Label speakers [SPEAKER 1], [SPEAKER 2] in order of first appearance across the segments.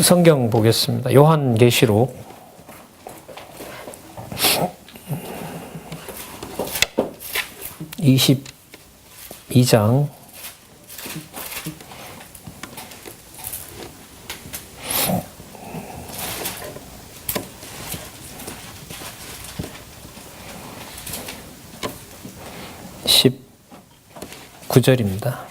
[SPEAKER 1] 성경 보겠습니다. 요한계시록 22장 19절입니다.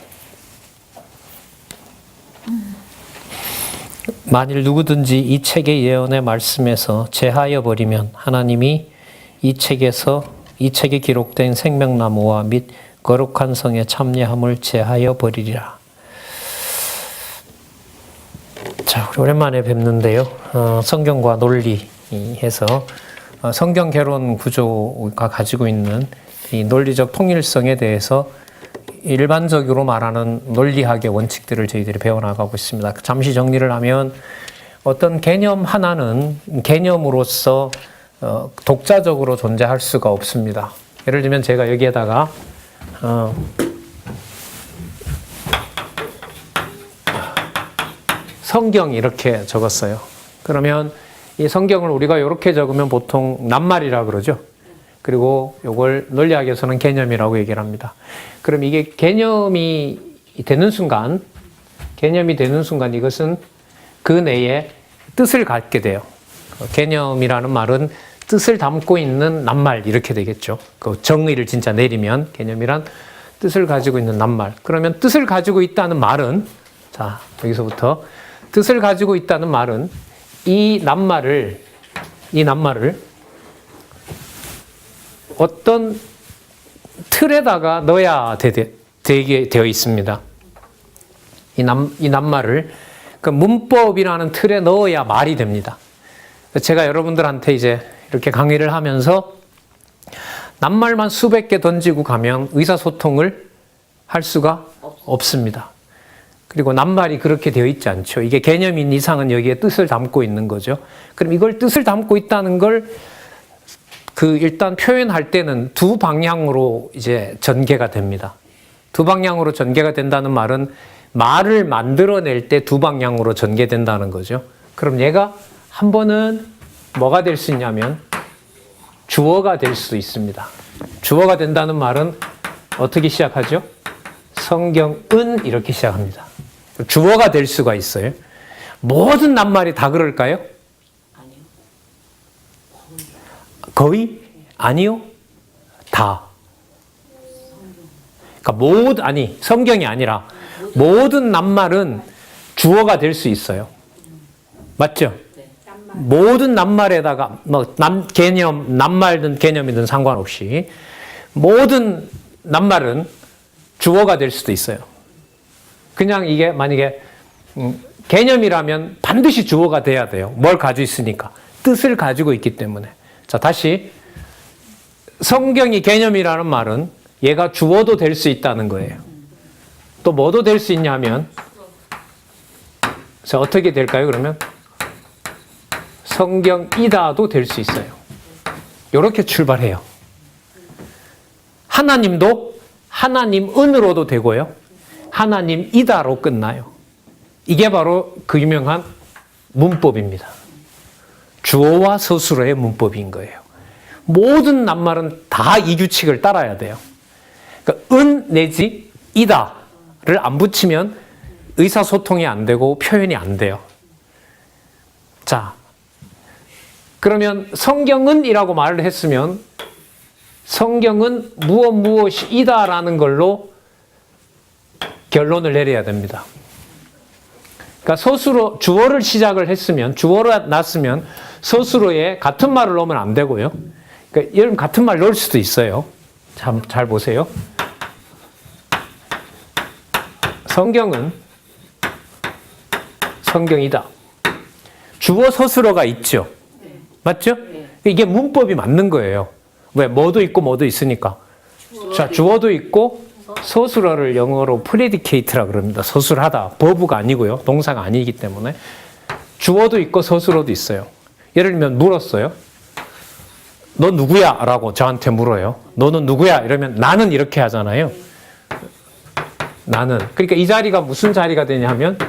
[SPEAKER 1] 만일 누구든지 이 책의 예언의 말씀에서 제하여 버리면 하나님이 이 책에 기록된 생명나무와 및 거룩한 성의 참여함을 제하여 버리리라. 자, 우리 오랜만에 뵙는데요. 성경과 논리해서 성경 개론 구조가 가지고 있는 이 논리적 통일성에 대해서 일반적으로 말하는 논리학의 원칙들을 저희들이 배워나가고 있습니다. 잠시 정리를 하면 어떤 개념 하나는 개념으로서 독자적으로 존재할 수가 없습니다. 예를 들면 제가 여기에다가 성경 이렇게 적었어요. 그러면 이 성경을 우리가 이렇게 적으면 보통 낱말이라 그러죠. 그리고 이걸 논리학에서는 개념이라고 얘기를 합니다. 그럼 이게 개념이 되는 순간 이것은 그 내에 뜻을 갖게 돼요. 개념이라는 말은 뜻을 담고 있는 낱말 이렇게 되겠죠. 그 정의를 진짜 내리면 개념이란 뜻을 가지고 있는 낱말. 그러면 뜻을 가지고 있다는 말은, 자, 여기서부터 뜻을 가지고 있다는 말은 이 낱말을 어떤 틀에다가 넣어야 되게 되어 있습니다. 이 낱말을 그 문법이라는 틀에 넣어야 말이 됩니다. 제가 여러분들한테 이제 이렇게 강의를 하면서 낱말만 수백 개 던지고 가면 의사소통을 할 수가 없습니다. 그리고 낱말이 그렇게 되어 있지 않죠. 이게 개념인 이상은 여기에 뜻을 담고 있는 거죠. 그럼 이걸 뜻을 담고 있다는 걸 일단 표현할 때는 두 방향으로 이제 전개가 됩니다. 두 방향으로 전개가 된다는 말은 말을 만들어낼 때 두 방향으로 전개된다는 거죠. 그럼 얘가 한 번은 뭐가 될 수 있냐면 주어가 될 수 있습니다. 주어가 된다는 말은 어떻게 시작하죠? 성경은 이렇게 시작합니다. 주어가 될 수가 있어요. 모든 낱말이 다 그럴까요? 거의? 아니요. 다. 그러니까 성경이 아니라 모든 낱말은 주어가 될 수 있어요. 맞죠? 모든 낱말에다가 낱말이든 개념이든 상관없이 모든 낱말은 주어가 될 수도 있어요. 그냥 이게 만약에 개념이라면 반드시 주어가 돼야 돼요. 뭘 가지고 있으니까. 뜻을 가지고 있기 때문에. 자, 다시 성경이 개념이라는 말은 얘가 주어도 될 수 있다는 거예요. 또 뭐도 될 수 있냐면 자, 어떻게 될까요? 그러면 성경이다도 될 수 있어요. 이렇게 출발해요. 하나님도 하나님은으로도 되고요. 하나님이다로 끝나요. 이게 바로 그 유명한 문법입니다. 주어와 서술어의 문법인 거예요. 모든 낱말은 다 이 규칙을 따라야 돼요. 그러니까 은 내지 이다를 안 붙이면 의사소통이 안 되고 표현이 안 돼요. 자, 그러면 성경은 이라고 말을 했으면 성경은 무엇이다라는 걸로 결론을 내려야 됩니다. 그러니까 주어를 시작을 했으면, 주어로 났으면 서술어에 같은 말을 넣으면 안 되고요. 그러니까 여러분 같은 말 넣을 수도 있어요. 잘 보세요. 성경은 성경이다. 주어 서술어가 있죠. 맞죠? 이게 문법이 맞는 거예요. 왜? 뭐도 있고 뭐도 있으니까. 자, 주어도 있고 서술어를 영어로 predicate라 그럽니다. 서술하다. 버브가 아니고요. 동사가 아니기 때문에. 주어도 있고 서술어도 있어요. 예를 들면 물었어요. 너 누구야? 라고 저한테 물어요. 너는 누구야? 이러면 나는 이렇게 하잖아요. 나는. 그러니까 이 자리가 무슨 자리가 되냐면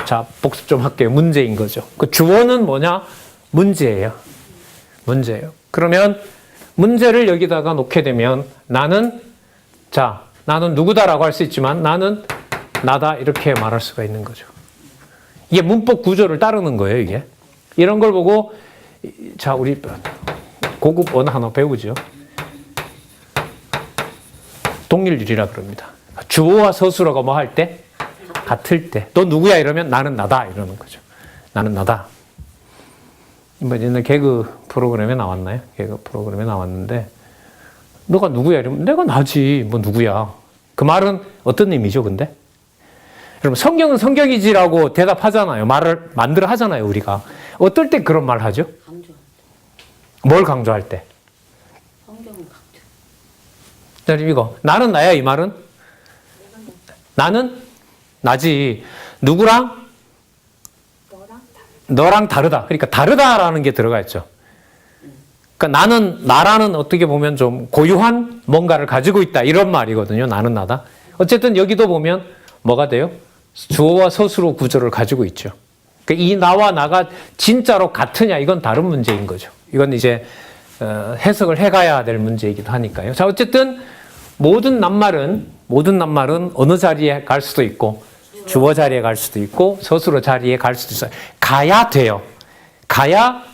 [SPEAKER 1] 자, 복습 좀 할게요. 문제인 거죠. 그 주어는 뭐냐? 문제예요. 문제예요. 그러면 문제를 여기다가 놓게 되면 나는 누구다라고 할 수 있지만 나는 나다 이렇게 말할 수가 있는 거죠. 이게 문법 구조를 따르는 거예요, 이게. 이런 걸 보고 자, 우리 고급 언어 하나 배우죠. 동일유리라 그럽니다. 주어와 서술어가 뭐 할 때? 같을 때. 너 누구야? 이러면 나는 나다 이러는 거죠. 나는 나다. 뭐 옛날 개그 프로그램에 나왔나요? 개그 프로그램에 나왔는데 너가 누구야? 이러면 내가 나지. 뭐 누구야? 그 말은 어떤 의미죠, 근데? 여러분, 성경은 성경이지라고 대답하잖아요. 말을 만들어 하잖아요, 우리가. 어떨 때 그런 말 하죠?
[SPEAKER 2] 강조할 때.
[SPEAKER 1] 뭘 강조할 때?
[SPEAKER 2] 성경은 강조.
[SPEAKER 1] 자, 이거. 나는 나야, 이 말은? 나는 나지. 누구랑? 너랑 다르다. 그러니까 다르다라는 게 들어가 있죠. 그러니까 나는, 나라는 어떻게 보면 좀 고유한 뭔가를 가지고 있다. 이런 말이거든요. 나는 나다. 어쨌든 여기도 보면 뭐가 돼요? 주어와 서술어 구조를 가지고 있죠. 그러니까 이 나와 나가 진짜로 같으냐? 이건 다른 문제인 거죠. 이건 이제 해석을 해가야 될 문제이기도 하니까요. 자, 어쨌든 모든 낱말은 어느 자리에 갈 수도 있고 주어 자리에 갈 수도 있고 서술어 자리에 갈 수도 있어요. 가야 돼요. 가야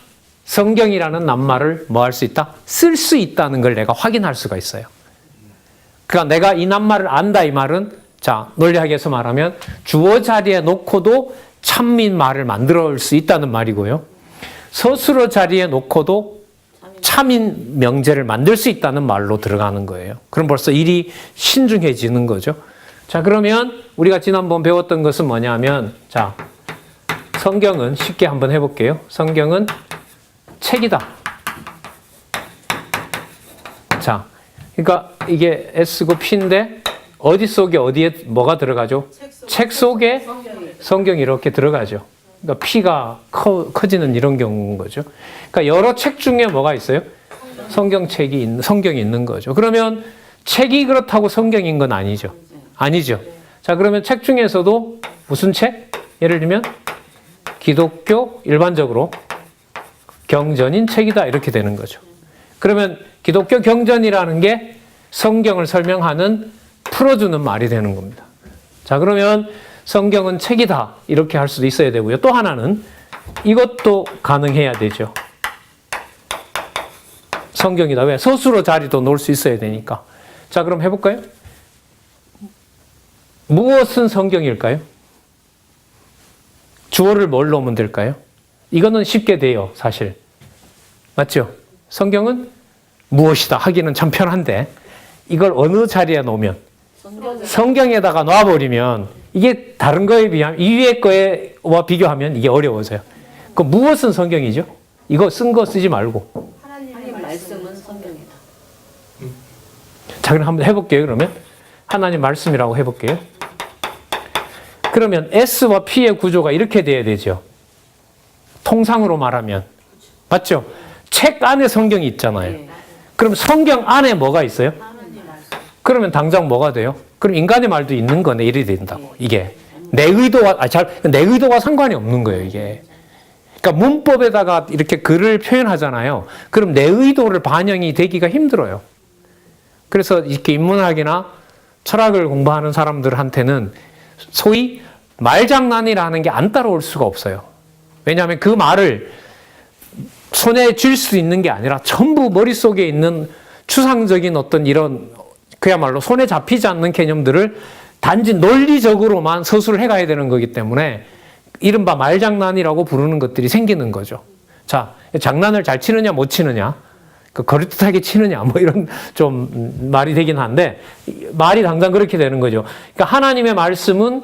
[SPEAKER 1] 성경이라는 낱말을 뭐 할 수 있다? 쓸 수 있다는 걸 내가 확인할 수가 있어요. 그러니까 내가 이 낱말을 안다 이 말은 자, 논리학에서 말하면 주어 자리에 놓고도 참민 말을 만들어 올 수 있다는 말이고요. 서술어 자리에 놓고도 참인 명제를 만들 수 있다는 말로 들어가는 거예요. 그럼 벌써 일이 신중해지는 거죠. 자, 그러면 우리가 지난번 배웠던 것은 뭐냐면 자, 성경은 쉽게 한번 해볼게요. 성경은 책이다. 자, 그러니까 이게 S고 P인데 어디 속에 어디에 뭐가 들어가죠? 책 속에 성경이 이렇게 들어가죠. 그러니까 P가 커지는 이런 경우인 거죠. 그러니까 여러 책 중에 뭐가 있어요? 성경이 있는 거죠. 그러면 책이 그렇다고 성경인 건 아니죠. 아니죠. 자, 그러면 책 중에서도 무슨 책? 예를 들면 기독교 일반적으로 경전인 책이다 이렇게 되는 거죠. 그러면 기독교 경전이라는 게 성경을 설명하는 풀어주는 말이 되는 겁니다. 자, 그러면 성경은 책이다 이렇게 할 수도 있어야 되고요. 또 하나는 이것도 가능해야 되죠. 성경이다. 왜? 서술어 자리도 놓을 수 있어야 되니까. 자, 그럼 해볼까요? 무엇은 성경일까요? 주어를 뭘 넣으면 될까요? 이거는 쉽게 돼요, 사실. 맞죠? 성경은 무엇이다 하기는 참 편한데 이걸 어느 자리에 놓으면 성경에다가 놔버리면 이게 다른 거에 비하면 이 위에 거와 비교하면 이게 어려워져요. 그 무엇은 성경이죠? 이거 쓴 거 쓰지 말고
[SPEAKER 2] 하나님 말씀은 성경이다.
[SPEAKER 1] 자, 그럼 한번 해볼게요. 그러면 하나님 말씀이라고 해볼게요. 그러면 S와 P의 구조가 이렇게 돼야 되죠. 통상으로 말하면. 맞죠? 책 안에 성경이 있잖아요. 그럼 성경 안에 뭐가 있어요? 그러면 당장 뭐가 돼요? 그럼 인간의 말도 있는 거네. 이래 된다고. 이게. 내 의도와 상관이 없는 거예요, 이게. 그러니까 문법에다가 이렇게 글을 표현하잖아요. 그럼 내 의도를 반영이 되기가 힘들어요. 그래서 이렇게 인문학이나 철학을 공부하는 사람들한테는 소위 말장난이라는 게 안 따라올 수가 없어요. 왜냐하면 그 말을 손에 쥘 수 있는 게 아니라 전부 머릿속에 있는 추상적인 어떤 이런 그야말로 손에 잡히지 않는 개념들을 단지 논리적으로만 서술을 해가야 되는 거기 때문에 이른바 말장난이라고 부르는 것들이 생기는 거죠. 자, 장난을 잘 치느냐 못 치느냐, 거리듯하게 치느냐 뭐 이런 좀 말이 되긴 한데 말이 당장 그렇게 되는 거죠. 그러니까 하나님의 말씀은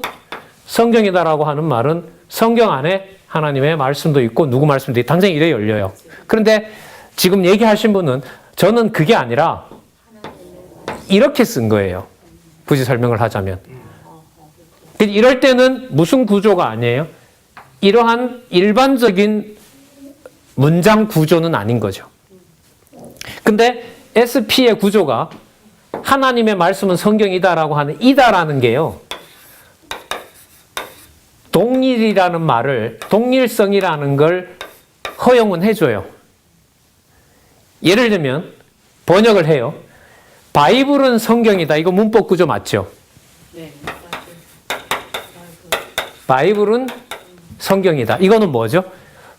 [SPEAKER 1] 성경이다라고 하는 말은 성경 안에 하나님의 말씀도 있고 누구 말씀도 있고 당장 이래 열려요. 그런데 지금 얘기하신 분은 저는 그게 아니라 이렇게 쓴 거예요. 굳이 설명을 하자면. 이럴 때는 무슨 구조가 아니에요? 이러한 일반적인 문장 구조는 아닌 거죠. 근데 SP의 구조가 하나님의 말씀은 성경이다라고 하는 이다라는 게요. 동일이라는 말을, 동일성이라는 걸 허용은 해줘요. 예를 들면 번역을 해요. 바이블은 성경이다. 이거 문법 구조 맞죠?
[SPEAKER 2] 네.
[SPEAKER 1] 바이블은 성경이다. 이거는 뭐죠?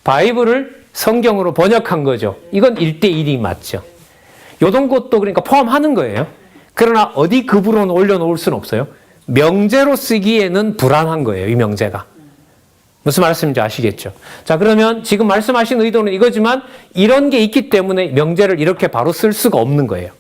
[SPEAKER 1] 바이블을 성경으로 번역한 거죠. 이건 1대1이 맞죠. 요런 것도 그러니까 포함하는 거예요. 그러나 어디 급으로는 올려놓을 수는 없어요. 명제로 쓰기에는 불안한 거예요. 이 명제가. 무슨 말씀인지 아시겠죠? 자, 그러면 지금 말씀하신 의도는 이거지만 이런 게 있기 때문에 명제를 이렇게 바로 쓸 수가 없는 거예요.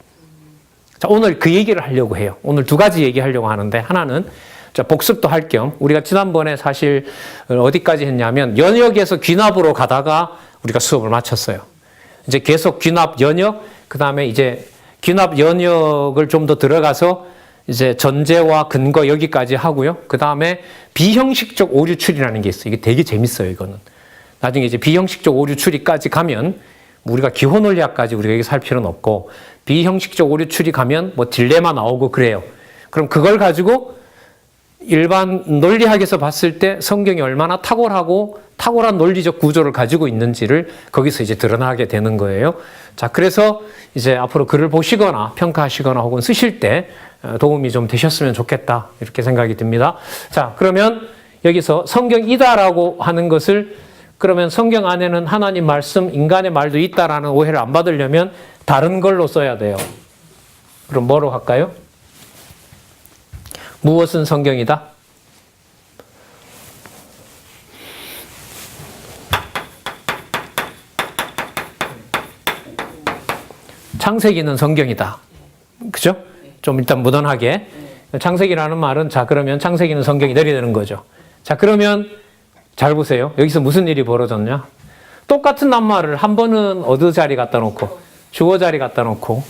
[SPEAKER 1] 자, 오늘 그 얘기를 하려고 해요. 오늘 두 가지 얘기하려고 하는데 하나는 자, 복습도 할 겸 우리가 지난번에 사실 어디까지 했냐면 연역에서 귀납으로 가다가 우리가 수업을 마쳤어요. 이제 계속 귀납 연역, 그 다음에 이제 귀납 연역을 좀 더 들어가서 이제 전제와 근거 여기까지 하고요. 그 다음에 비형식적 오류 추리라는 게 있어요. 이게 되게 재밌어요, 이거는. 나중에 이제 비형식적 오류 추리까지 가면 우리가 기호 논리학까지 우리가 여기 살 필요는 없고 비형식적 오류 추리 가면 뭐 딜레마 나오고 그래요. 그럼 그걸 가지고 일반 논리학에서 봤을 때 성경이 얼마나 탁월한 논리적 구조를 가지고 있는지를 거기서 이제 드러나게 되는 거예요. 자, 그래서 이제 앞으로 글을 보시거나 평가하시거나 혹은 쓰실 때 도움이 좀 되셨으면 좋겠다. 이렇게 생각이 듭니다. 자, 그러면 여기서 성경이다라고 하는 것을 그러면 성경 안에는 하나님 말씀, 인간의 말도 있다라는 오해를 안 받으려면 다른 걸로 써야 돼요. 그럼 뭐로 할까요? 무엇은 성경이다? 창세기는 성경이다. 그죠? 좀 일단 무던하게. 창세기라는 말은 자, 그러면 창세기는 성경이 내리되는 거죠. 자, 그러면 잘 보세요. 여기서 무슨 일이 벌어졌냐? 똑같은 낱말을 한 번은 어느 자리 갖다 놓고 주어 자리 갖다 놓고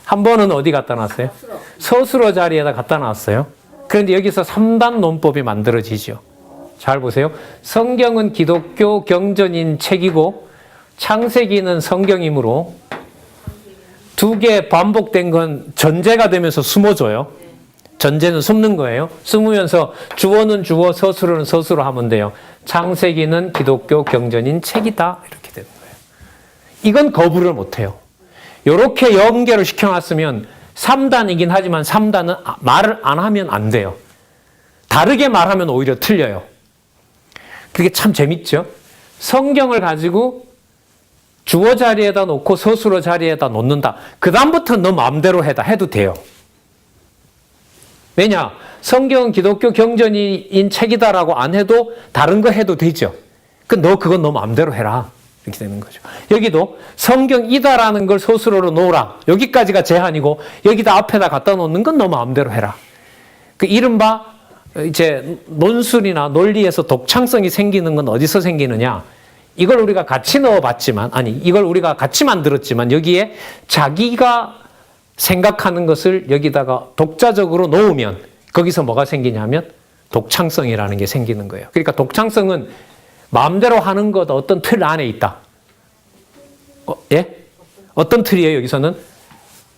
[SPEAKER 1] 한 번은 어디 갖다 놨어요? 서술어 자리에다 갖다 놨어요. 그런데 여기서 3단 논법이 만들어지죠. 잘 보세요. 성경은 기독교 경전인 책이고 창세기는 성경이므로 두 개 반복된 건 전제가 되면서 숨어줘요. 전제는 숨는 거예요. 숨으면서 주어는 주어, 서술어는 서술어 하면 돼요. 창세기는 기독교 경전인 책이다. 이렇게 되는 거예요. 이건 거부를 못해요. 이렇게 연결을 시켜놨으면 3단이긴 하지만 3단은 말을 안 하면 안 돼요. 다르게 말하면 오히려 틀려요. 그게 참 재밌죠? 성경을 가지고 주어 자리에다 놓고 서술어 자리에다 놓는다. 그 다음부터는 너 마음대로 해도 돼요. 왜냐? 성경은 기독교 경전인 책이다라고 안 해도 다른 거 해도 되죠. 너 그건 너 마음대로 해라. 이렇게 되는 거죠. 여기도 성경이다라는 걸 서술어로 놓으라. 여기까지가 제한이고 여기다 앞에다 갖다 놓는 건 너 마음대로 해라. 그 이른바 이제 논술이나 논리에서 독창성이 생기는 건 어디서 생기느냐? 이걸 우리가 같이 넣어봤지만, 이걸 우리가 같이 만들었지만 여기에 자기가 생각하는 것을 여기다가 독자적으로 놓으면 거기서 뭐가 생기냐면 독창성이라는 게 생기는 거예요. 그러니까 독창성은 마음대로 하는 것 어떤 틀 안에 있다. 예? 어떤 틀이에요, 여기서는?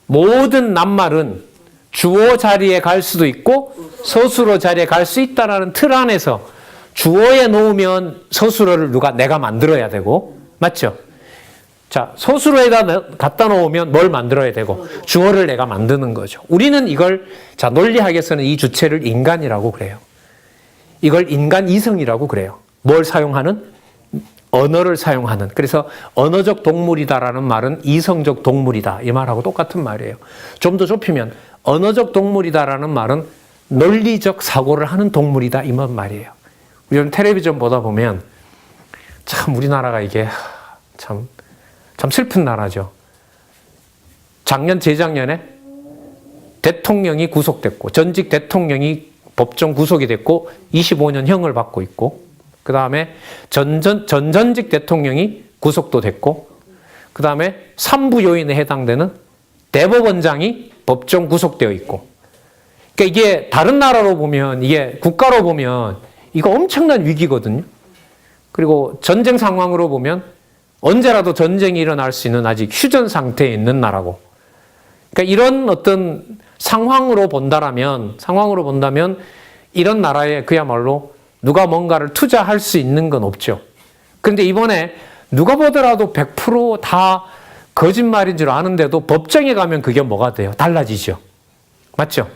[SPEAKER 1] 모든 낱말은 주어 자리에 갈 수도 있고 서술어 자리에 갈 수 있다라는 틀 안에서 주어에 놓으면 서술어를 내가 만들어야 되고, 맞죠? 자, 서술어에다 갖다 놓으면 뭘 만들어야 되고, 주어를 내가 만드는 거죠. 우리는 이걸, 자, 논리학에서는 이 주체를 인간이라고 그래요. 이걸 인간 이성이라고 그래요. 뭘 사용하는? 언어를 사용하는. 그래서 언어적 동물이다라는 말은 이성적 동물이다. 이 말하고 똑같은 말이에요. 좀 더 좁히면 언어적 동물이다라는 말은 논리적 사고를 하는 동물이다. 이 말이에요. 우리는 텔레비전 보다 보면 참 우리나라가 이게 참 슬픈 나라죠. 재작년에 대통령이 구속됐고 전직 대통령이 법정 구속이 됐고 25년 형을 받고 있고 그 다음에 전직 대통령이 구속도 됐고 그 다음에 3부 요인에 해당되는 대법원장이 법정 구속되어 있고 그러니까 이게 다른 나라로 보면 이게 국가로 보면 이거 엄청난 위기거든요. 그리고 전쟁 상황으로 보면 언제라도 전쟁이 일어날 수 있는 아직 휴전 상태에 있는 나라고. 그러니까 이런 어떤 상황으로 본다면 이런 나라에 그야말로 누가 뭔가를 투자할 수 있는 건 없죠. 그런데 이번에 누가 보더라도 100%다 거짓말인 줄 아는데도 법정에 가면 그게 뭐가 돼요? 달라지죠. 맞죠?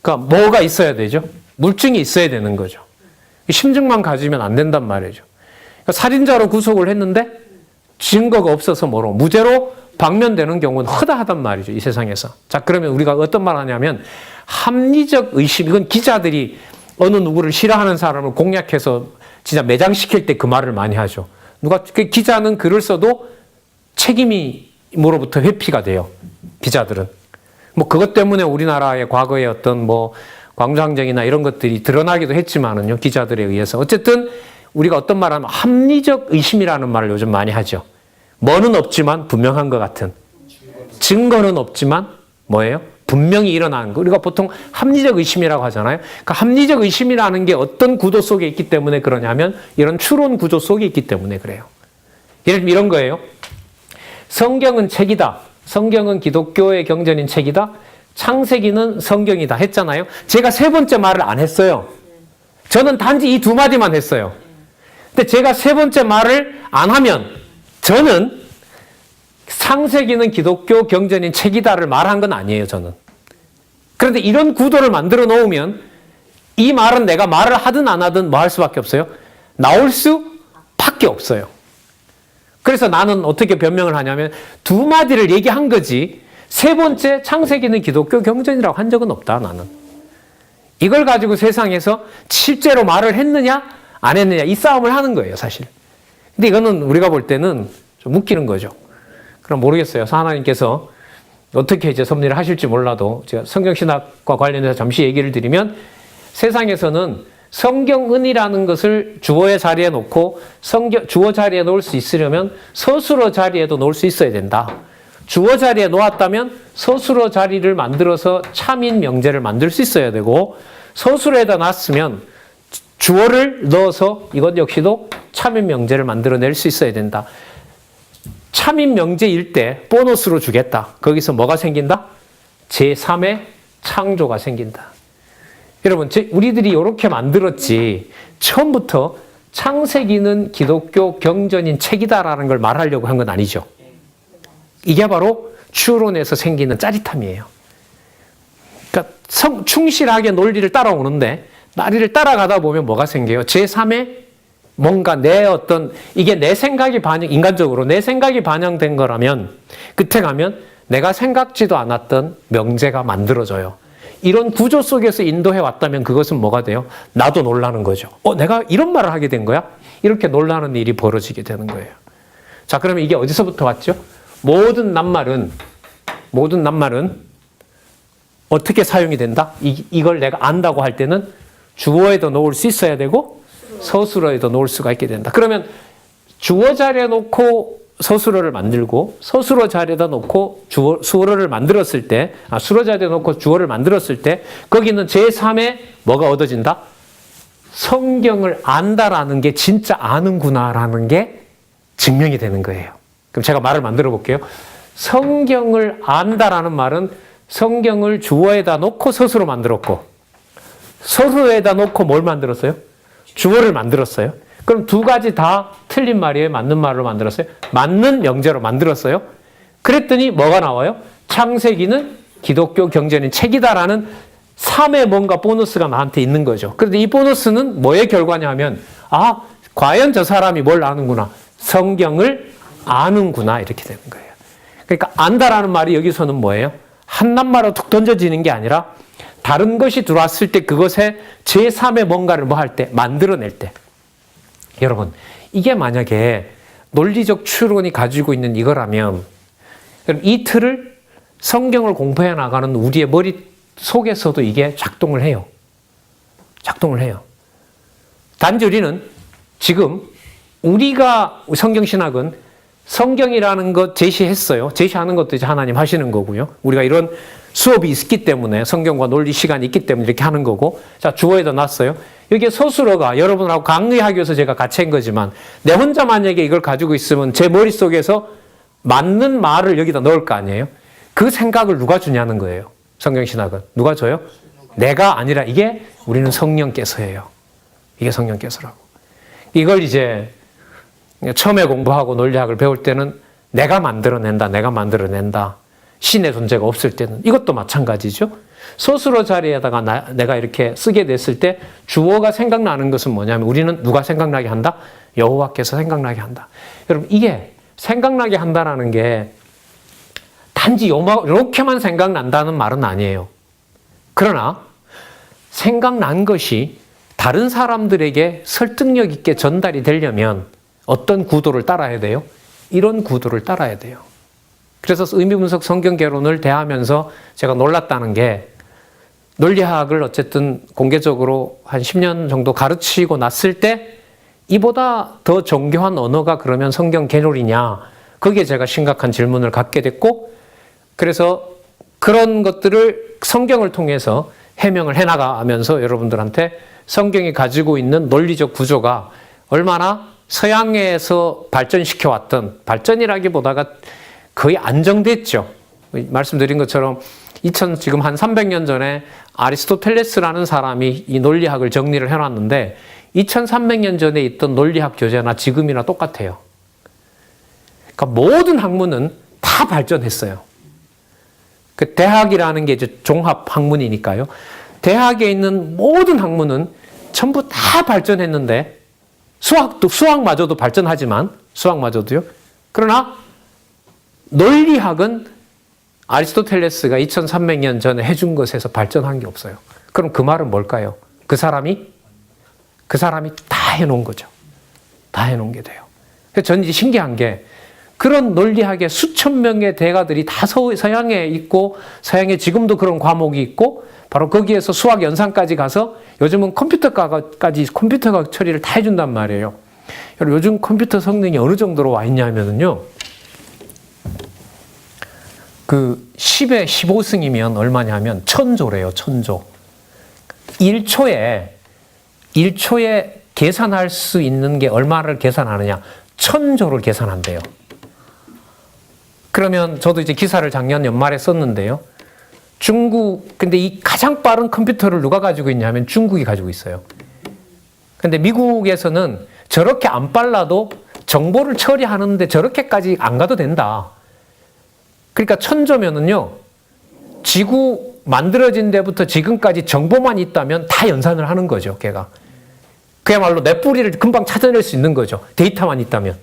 [SPEAKER 1] 그러니까 뭐가 있어야 되죠? 물증이 있어야 되는 거죠. 심증만 가지면 안 된단 말이죠. 그러니까 살인자로 구속을 했는데 증거가 없어서 뭐로 무죄로 방면되는 경우는 허다하단 말이죠. 이 세상에서. 자, 그러면 우리가 어떤 말 하냐면 합리적 의심, 이건 기자들이 어느 누구를 싫어하는 사람을 공략해서 진짜 매장시킬 때 그 말을 많이 하죠. 그 기자는 글을 써도 책임으로부터 회피가 돼요. 기자들은. 뭐 그것 때문에 우리나라의 과거의 어떤 뭐 광주항쟁이나 이런 것들이 드러나기도 했지만은요, 기자들에 의해서. 어쨌든 우리가 어떤 말 하면 합리적 의심이라는 말을 요즘 많이 하죠. 뭐는 없지만 분명한 것 같은. 증거는 없지만 뭐예요? 분명히 일어나는 거. 우리가 보통 합리적 의심이라고 하잖아요. 그러니까 합리적 의심이라는 게 어떤 구도 속에 있기 때문에 그러냐면 이런 추론 구조 속에 있기 때문에 그래요. 예를 들면 이런 거예요. 성경은 책이다. 성경은 기독교의 경전인 책이다. 창세기는 성경이다 했잖아요. 제가 세 번째 말을 안 했어요. 저는 단지 이 두 마디만 했어요. 근데 제가 세 번째 말을 안 하면 저는 창세기는 기독교 경전인 책이다를 말한 건 아니에요, 저는. 그런데 이런 구도를 만들어 놓으면 이 말은 내가 말을 하든 안 하든 뭐 할 수밖에 없어요? 나올 수밖에 없어요. 그래서 나는 어떻게 변명을 하냐면 두 마디를 얘기한 거지 세 번째 창세기는 기독교 경전이라고 한 적은 없다, 나는. 이걸 가지고 세상에서 실제로 말을 했느냐 안 했느냐 이 싸움을 하는 거예요, 사실. 근데 이거는 우리가 볼 때는 좀 웃기는 거죠. 그럼 모르겠어요. 하나님께서 어떻게 이제 섭리를 하실지 몰라도 제가 성경신학과 관련해서 잠시 얘기를 드리면 세상에서는 성경은이라는 것을 주어의 자리에 놓고 주어 자리에 놓을 수 있으려면 서술어 자리에도 놓을 수 있어야 된다. 주어 자리에 놓았다면 서술어 자리를 만들어서 참인 명제를 만들 수 있어야 되고 서술어에다 놨으면 주어를 넣어서 이것 역시도 참인 명제를 만들어낼 수 있어야 된다. 참인 명제일 때 보너스로 주겠다. 거기서 뭐가 생긴다? 제3의 창조가 생긴다. 여러분, 우리들이 이렇게 만들었지 처음부터 창세기는 기독교 경전인 책이다라는 걸 말하려고 한 건 아니죠. 이게 바로 추론에서 생기는 짜릿함이에요. 그러니까 충실하게 논리를 따라오는데 논리를 따라가다 보면 뭐가 생겨요? 제3의 뭔가 이게 내 생각이 인간적으로 내 생각이 반영된 거라면 끝에 가면 내가 생각지도 않았던 명제가 만들어져요. 이런 구조 속에서 인도해 왔다면 그것은 뭐가 돼요? 나도 놀라는 거죠. 내가 이런 말을 하게 된 거야? 이렇게 놀라는 일이 벌어지게 되는 거예요. 자, 그러면 이게 어디서부터 왔죠? 모든 낱말은 어떻게 사용이 된다? 이걸 내가 안다고 할 때는 주어에도 놓을 수 있어야 되고 서술어에도 놓을 수가 있게 된다. 그러면 주어 자리에 놓고 서술어를 만들고 서술어 자리에다 놓고 수어를 만들었을 때, 수어 자리에 놓고 주어를 만들었을 때 거기는 제3의 뭐가 얻어진다? 성경을 안다라는 게 진짜 아는구나라는 게 증명이 되는 거예요. 그럼 제가 말을 만들어 볼게요. 성경을 안다라는 말은 성경을 주어에다 놓고 서술어 만들었고 서술어에다 놓고 뭘 만들었어요? 주어를 만들었어요. 그럼 두 가지 다 틀린 말이에요? 맞는 말로 만들었어요? 맞는 명제로 만들었어요? 그랬더니 뭐가 나와요? 창세기는 기독교 경전인 책이다라는 3의 뭔가 보너스가 나한테 있는 거죠. 그런데 이 보너스는 뭐의 결과냐 하면 과연 저 사람이 뭘 아는구나. 성경을 아는구나 이렇게 되는 거예요. 그러니까 안다라는 말이 여기서는 뭐예요? 한 낱말로 툭 던져지는 게 아니라 다른 것이 들어왔을 때 그것에 제3의 뭔가를 뭐 할 때 만들어낼 때 여러분 이게 만약에 논리적 추론이 가지고 있는 이거라면 이 틀을 성경을 공부해 나가는 우리의 머리 속에서도 이게 작동을 해요. 단지 우리는 지금 우리가 성경신학은 성경이라는 것 제시했어요. 제시하는 것도 이제 하나님 하시는 거고요. 우리가 이런 수업이 있기 때문에 성경과 논리 시간이 있기 때문에 이렇게 하는 거고 자 주어에다 놨어요. 여기에 서술어가 여러분하고 강의하기 위해서 제가 같이 한 거지만 내 혼자 만약에 이걸 가지고 있으면 제 머릿속에서 맞는 말을 여기다 넣을 거 아니에요. 그 생각을 누가 주냐는 거예요. 성경신학은. 누가 줘요? 내가 아니라 이게 우리는 성령께서 해요. 이게 성령께서라고. 이걸 이제 처음에 공부하고 논리학을 배울 때는 내가 만들어낸다. 신의 존재가 없을 때는 이것도 마찬가지죠. 스스로 자리에다가 내가 이렇게 쓰게 됐을 때 주어가 생각나는 것은 뭐냐면 우리는 누가 생각나게 한다? 여호와께서 생각나게 한다. 여러분 이게 생각나게 한다라는 게 단지 이렇게만 생각난다는 말은 아니에요. 그러나 생각난 것이 다른 사람들에게 설득력 있게 전달이 되려면 어떤 구도를 따라야 돼요? 이런 구도를 따라야 돼요. 그래서 의미분석 성경개론을 대하면서 제가 놀랐다는 게 논리학을 어쨌든 공개적으로 한 10년 정도 가르치고 났을 때 이보다 더 정교한 언어가 그러면 성경개론이냐? 거기에 제가 심각한 질문을 갖게 됐고 그래서 그런 것들을 성경을 통해서 해명을 해나가면서 여러분들한테 성경이 가지고 있는 논리적 구조가 얼마나 서양에서 발전시켜왔던 발전이라기보다가 거의 안정됐죠. 말씀드린 것처럼 지금 한 300년 전에 아리스토텔레스라는 사람이 이 논리학을 정리를 해놨는데 2300년 전에 있던 논리학 교재나 지금이나 똑같아요. 그러니까 모든 학문은 다 발전했어요. 그 대학이라는 게 이제 종합 학문이니까요. 대학에 있는 모든 학문은 전부 다 발전했는데 수학마저도 발전하지만 수학마저도요. 그러나 논리학은 아리스토텔레스가 2300년 전에 해준 것에서 발전한 게 없어요. 그럼 그 말은 뭘까요? 그 사람이 다 해놓은 거죠. 다 해놓은 게 돼요. 그래서 저는 이제 신기한 게 그런 논리학의 수천 명의 대가들이 다 서양에 있고 서양에 지금도 그런 과목이 있고 바로 거기에서 수학 연산까지 가서 요즘은 컴퓨터가 처리를 다 해준단 말이에요. 여러분 요즘 컴퓨터 성능이 어느 정도로 와 있냐면요. 그 10에 15승이면 얼마냐면 1000조래요. 1000조. 1초에 계산할 수 있는 게 얼마를 계산하느냐. 1000조를 계산한대요. 그러면 저도 이제 기사를 작년 연말에 썼는데요. 근데 이 가장 빠른 컴퓨터를 누가 가지고 있냐면 중국이 가지고 있어요. 근데 미국에서는 저렇게 안 빨라도 정보를 처리하는데 저렇게까지 안 가도 된다. 그러니까 1000조면은요, 지구 만들어진 데부터 지금까지 정보만 있다면 다 연산을 하는 거죠, 걔가. 그야말로 내 뿌리를 금방 찾아낼 수 있는 거죠. 데이터만 있다면.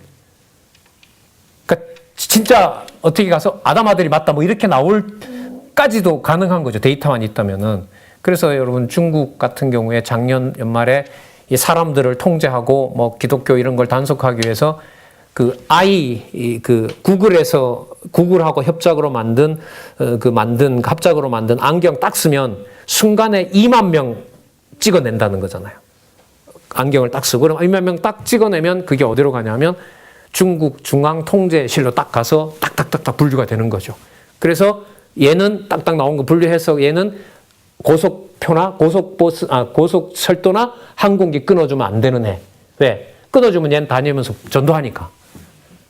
[SPEAKER 1] 그러니까 진짜 어떻게 가서 아담 아들이 맞다 뭐 이렇게 나올까지도 가능한 거죠. 데이터만 있다면은. 그래서 여러분 중국 같은 경우에 작년 연말에 이 사람들을 통제하고 뭐 기독교 이런 걸 단속하기 위해서 구글하고 협작으로 만든 합작으로 만든 안경 딱 쓰면 순간에 2만 명 찍어낸다는 거잖아요. 안경을 딱 쓰고 그럼 2만 명 딱 찍어내면 그게 어디로 가냐면 중국 중앙통제실로 딱 가서 딱딱딱딱 분류가 되는 거죠. 그래서 얘는 딱딱 나온 거 분류해서 얘는 고속철도나 항공기 끊어주면 안 되는 애. 왜? 끊어주면 얘는 다니면서 전도하니까.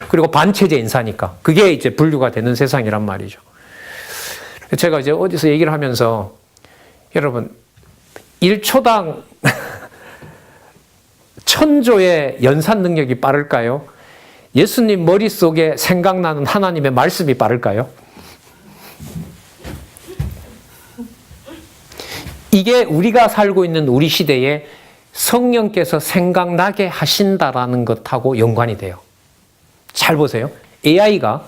[SPEAKER 1] 그리고 반체제 인사니까. 그게 이제 분류가 되는 세상이란 말이죠. 제가 이제 어디서 얘기를 하면서 여러분 1초당 1000조의 연산 능력이 빠를까요? 예수님 머릿속에 생각나는 하나님의 말씀이 빠를까요? 이게 우리가 살고 있는 우리 시대에 성령께서 생각나게 하신다라는 것하고 연관이 돼요. 잘 보세요. AI가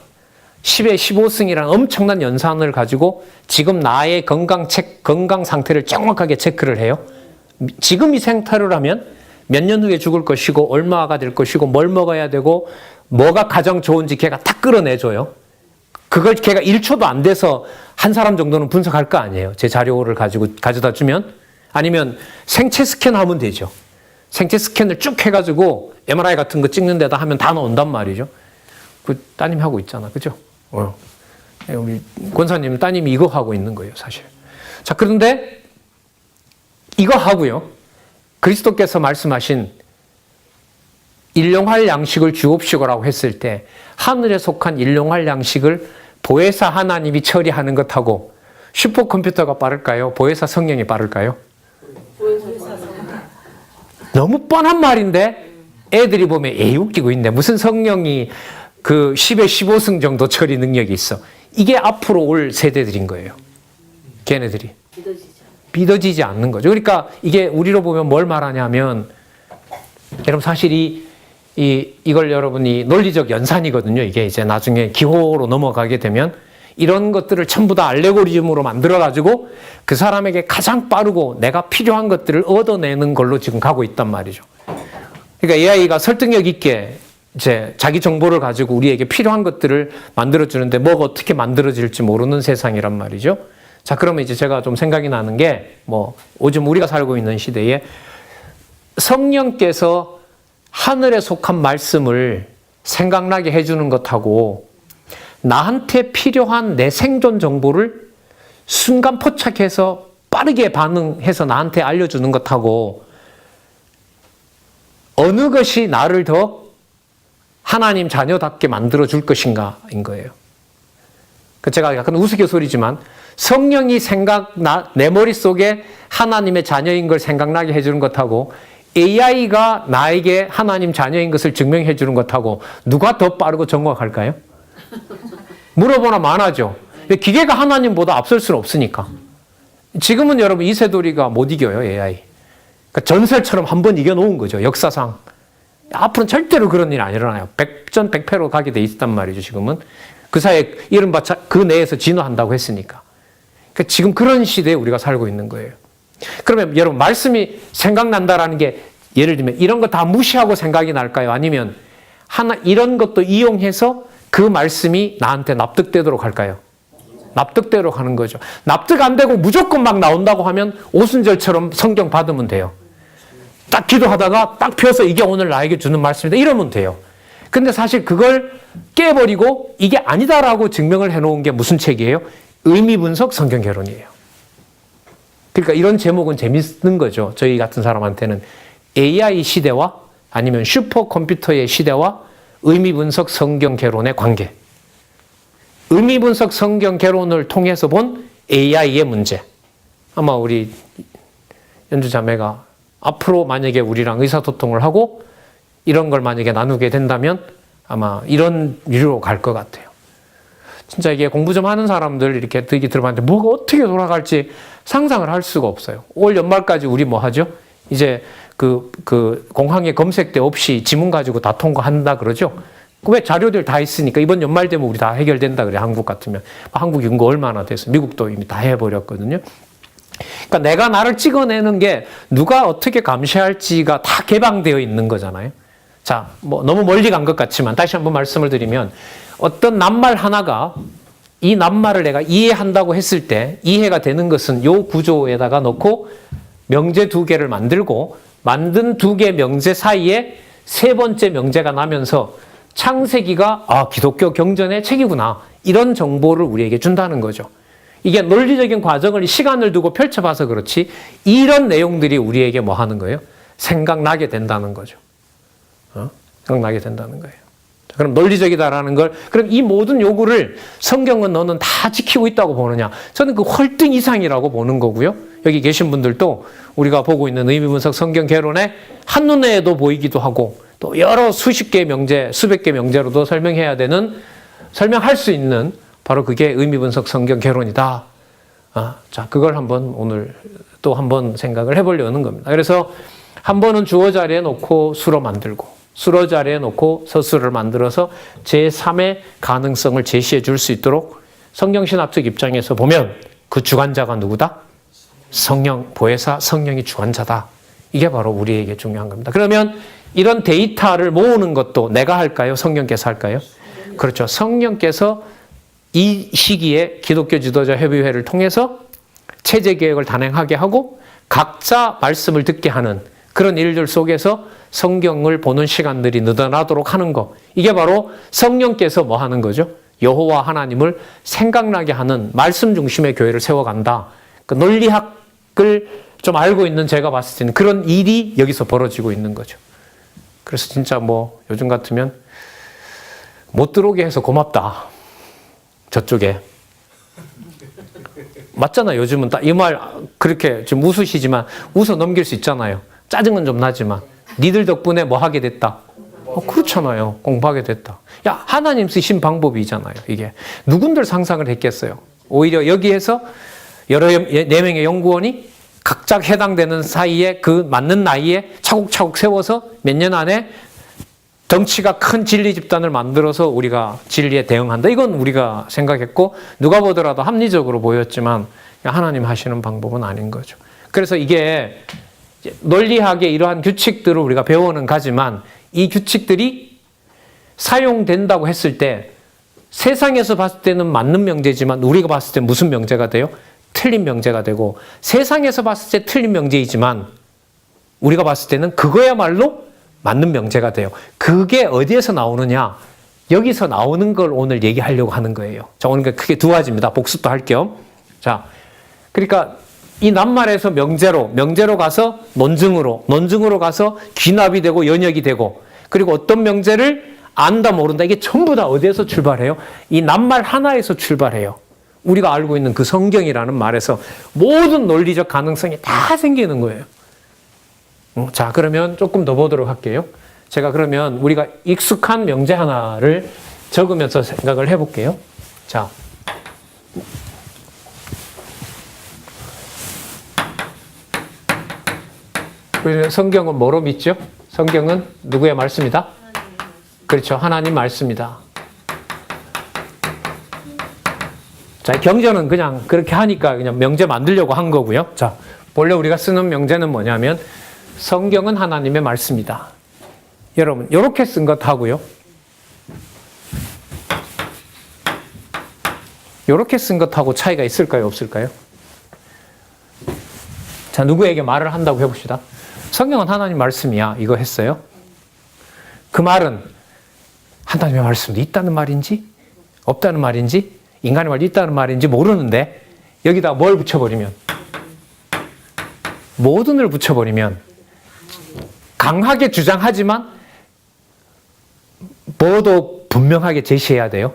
[SPEAKER 1] 10에 15승이라는 엄청난 연산을 가지고 지금 나의 건강 상태를 정확하게 체크를 해요. 지금 이 상태를 하면 몇 년 후에 죽을 것이고 얼마가 될 것이고 뭘 먹어야 되고 뭐가 가장 좋은지 걔가 다 끌어내줘요. 그걸 걔가 1초도 안 돼서 한 사람 정도는 분석할 거 아니에요. 제 자료를 가져다 주면. 아니면 생체 스캔하면 되죠. 생체 스캔을 쭉 해가지고 MRI 같은 거 찍는 데다 하면 다 나온단 말이죠. 그 따님이 하고 있잖아. 그죠? 우리 권사님 따님이 이거 하고 있는 거예요, 사실. 자, 그런데 이거 하고요. 그리스도께서 말씀하신 일용할 양식을 주옵시고라고 했을 때 하늘에 속한 일용할 양식을 보혜사 하나님이 처리하는 것하고 슈퍼컴퓨터가 빠를까요? 보혜사 성령이 빠를까요? 너무 뻔한 말인데 애들이 보면 에이 웃기고 있네. 무슨 성령이 그 10에 15승 정도 처리 능력이 있어. 이게 앞으로 올 세대들인 거예요. 걔네들이. 믿어지지 않는 거죠. 그러니까 이게 우리로 보면 뭘 말하냐면 여러분 사실 이걸 여러분이 논리적 연산이거든요. 이게 이제 나중에 기호로 넘어가게 되면 이런 것들을 전부 다 알레고리즘으로 만들어가지고 그 사람에게 가장 빠르고 내가 필요한 것들을 얻어내는 걸로 지금 가고 있단 말이죠. 그러니까 AI가 설득력 있게 이제 자기 정보를 가지고 우리에게 필요한 것들을 만들어주는데 뭐가 어떻게 만들어질지 모르는 세상이란 말이죠. 자, 그러면 이제 제가 좀 생각이 나는 게 요즘 우리가 살고 있는 시대에 성령께서 하늘에 속한 말씀을 생각나게 해주는 것하고 나한테 필요한 내 생존 정보를 순간 포착해서 빠르게 반응해서 나한테 알려주는 것하고 어느 것이 나를 더 하나님 자녀답게 만들어줄 것인가인 거예요. 제가 약간 우스갯소리지만 성령이 내 머릿속에 하나님의 자녀인 걸 생각나게 해주는 것하고 AI가 나에게 하나님 자녀인 것을 증명해 주는 것하고 누가 더 빠르고 정확할까요? 물어보나 마나죠. 기계가 하나님보다 앞설 수는 없으니까. 지금은 여러분 이세돌이가 못 이겨요, AI. 그러니까 전설처럼 한 번 이겨놓은 거죠, 역사상. 앞으로는 절대로 그런 일이 안 일어나요. 백전백패로 가게 돼 있단 말이죠, 지금은. 그 사이에 이른바 그 내에서 진화한다고 했으니까. 그러니까 지금 그런 시대에 우리가 살고 있는 거예요. 그러면 여러분 말씀이 생각난다라는 게 예를 들면 이런 거 다 무시하고 생각이 날까요? 아니면 이런 것도 이용해서 그 말씀이 나한테 납득되도록 할까요? 납득되도록 하는 거죠. 납득 안 되고 무조건 막 나온다고 하면 오순절처럼 성경 받으면 돼요. 딱 기도하다가 딱 펴서 이게 오늘 나에게 주는 말씀이다 이러면 돼요. 근데 사실 그걸 깨버리고 이게 아니다라고 증명을 해놓은 게 무슨 책이에요? 의미분석 성경개론이에요. 그러니까 이런 제목은 재밌는 거죠. 저희 같은 사람한테는 AI 시대와 아니면 슈퍼컴퓨터의 시대와 의미분석 성경개론의 관계. 의미분석 성경개론을 통해서 본 AI의 문제. 아마 우리 연주 자매가 앞으로 만약에 우리랑 의사소통을 하고 이런 걸 만약에 나누게 된다면 아마 이런 위로 갈 것 같아요. 진짜 이게 공부 좀 하는 사람들 이렇게 얘기 들어봤는데 뭐가 어떻게 돌아갈지 상상을 할 수가 없어요. 올 연말까지 우리 뭐 하죠? 이제 그 공항에 검색대 없이 지문 가지고 다 통과한다 그러죠? 왜 자료들 다 있으니까 이번 연말 되면 우리 다 해결된다 그래. 한국 같으면. 한국 인구 얼마나 돼서 미국도 이미 다 해버렸거든요. 그러니까 내가 나를 찍어내는 게 누가 어떻게 감시할지가 다 개방되어 있는 거잖아요. 자, 너무 멀리 간 것 같지만 다시 한번 말씀을 드리면 어떤 낱말 하나가 이 낱말을 내가 이해한다고 했을 때 이해가 되는 것은 요 구조에다가 넣고 명제 2개를 만들고 만든 2개 명제 사이에 3번째 명제가 나면서 창세기가 기독교 경전의 책이구나 이런 정보를 우리에게 준다는 거죠. 이게 논리적인 과정을 시간을 두고 펼쳐봐서 그렇지 이런 내용들이 우리에게 뭐 하는 거예요? 생각나게 된다는 거죠. 생각나게 된다는 거예요. 그럼 논리적이다라는 걸 그럼 이 모든 요구를 성경은 너는 다 지키고 있다고 보느냐? 저는 그 월등 이상이라고 보는 거고요. 여기 계신 분들도 우리가 보고 있는 의미분석 성경 개론에 한눈에도 보이기도 하고 또 여러 수십 개의 명제, 수백 개의 명제로도 설명할 수 있는 바로 그게 의미분석 성경 개론이다. 자, 그걸 오늘 또 한번 생각을 해보려는 겁니다. 그래서 한 번은 주어 자리에 놓고 수로 만들고 수로 자리에 놓고 서술을 만들어서 제3의 가능성을 제시해 줄 수 있도록 성경신학적 입장에서 보면 그 주관자가 누구다? 성령, 보혜사 성령이 주관자다. 이게 바로 우리에게 중요한 겁니다. 그러면 이런 데이터를 모으는 것도 내가 할까요? 성령께서 할까요? 그렇죠. 성령께서 이 시기에 기독교 지도자 협의회를 통해서 체제 개혁을 단행하게 하고 각자 말씀을 듣게 하는 그런 일들 속에서 성경을 보는 시간들이 늘어나도록 하는 것. 이게 바로 성령께서 뭐 하는 거죠? 여호와 하나님을 생각나게 하는 말씀 중심의 교회를 세워간다. 그 논리학을 좀 알고 있는 제가 봤을 때는 그런 일이 여기서 벌어지고 있는 거죠. 그래서 진짜 요즘 같으면 못 들어오게 해서 고맙다. 저쪽에. 맞잖아요. 요즘은 이 말 그렇게 좀 웃으시지만 웃어 넘길 수 있잖아요. 짜증은 좀 나지만 니들 덕분에 뭐 하게 됐다? 그렇잖아요. 공부하게 됐다. 야, 하나님 쓰신 방법이잖아요. 이게 누군들 상상을 했겠어요. 오히려 여기에서 여러 4명의 연구원이 각자 해당되는 사이에 그 맞는 나이에 차곡차곡 세워서 몇 년 안에 덩치가 큰 진리 집단을 만들어서 우리가 진리에 대응한다. 이건 우리가 생각했고 누가 보더라도 합리적으로 보였지만 하나님 하시는 방법은 아닌 거죠. 그래서 이게 논리학의 이러한 규칙들을 우리가 배워는 가지만 이 규칙들이 사용된다고 했을 때 세상에서 봤을 때는 맞는 명제지만 우리가 봤을 때 무슨 명제가 돼요? 틀린 명제가 되고, 세상에서 봤을 때 틀린 명제이지만 우리가 봤을 때는 그거야말로 맞는 명제가 돼요. 그게 어디에서 나오느냐? 여기서 나오는 걸 오늘 얘기하려고 하는 거예요. 자, 오늘 크게 두 가지입니다. 복습도 할 겸. 자, 그러니까 이 낱말에서 명제로 가서 논증으로 가서 귀납이 되고 연역이 되고, 그리고 어떤 명제를 안다 모른다, 이게 전부 다 어디에서 출발해요? 이 낱말 하나에서 출발해요. 우리가 알고 있는 그 성경이라는 말에서 모든 논리적 가능성이 다 생기는 거예요. 자, 그러면 조금 더 보도록 할게요. 제가 그러면 우리가 익숙한 명제 하나를 적으면서 생각을 해볼게요. 자, 성경은 뭐로 믿죠? 성경은 누구의 말씀이다? 그렇죠. 하나님 말씀이다. 자, 경전은 그냥 그렇게 하니까 그냥 명제 만들려고 한 거고요. 자, 원래 우리가 쓰는 명제는 뭐냐면 성경은 하나님의 말씀이다. 여러분, 이렇게 쓴 것하고요, 이렇게 쓴 것하고 차이가 있을까요? 없을까요? 자, 누구에게 말을 한다고 해봅시다. 성경은 하나님 말씀이야. 이거 했어요. 그 말은 하나님의 말씀도 있다는 말인지 없다는 말인지 인간의 말이 있다는 말인지 모르는데 여기다 뭘 붙여버리면, 모든을 붙여버리면 강하게 주장하지만 뭐도 분명하게 제시해야 돼요.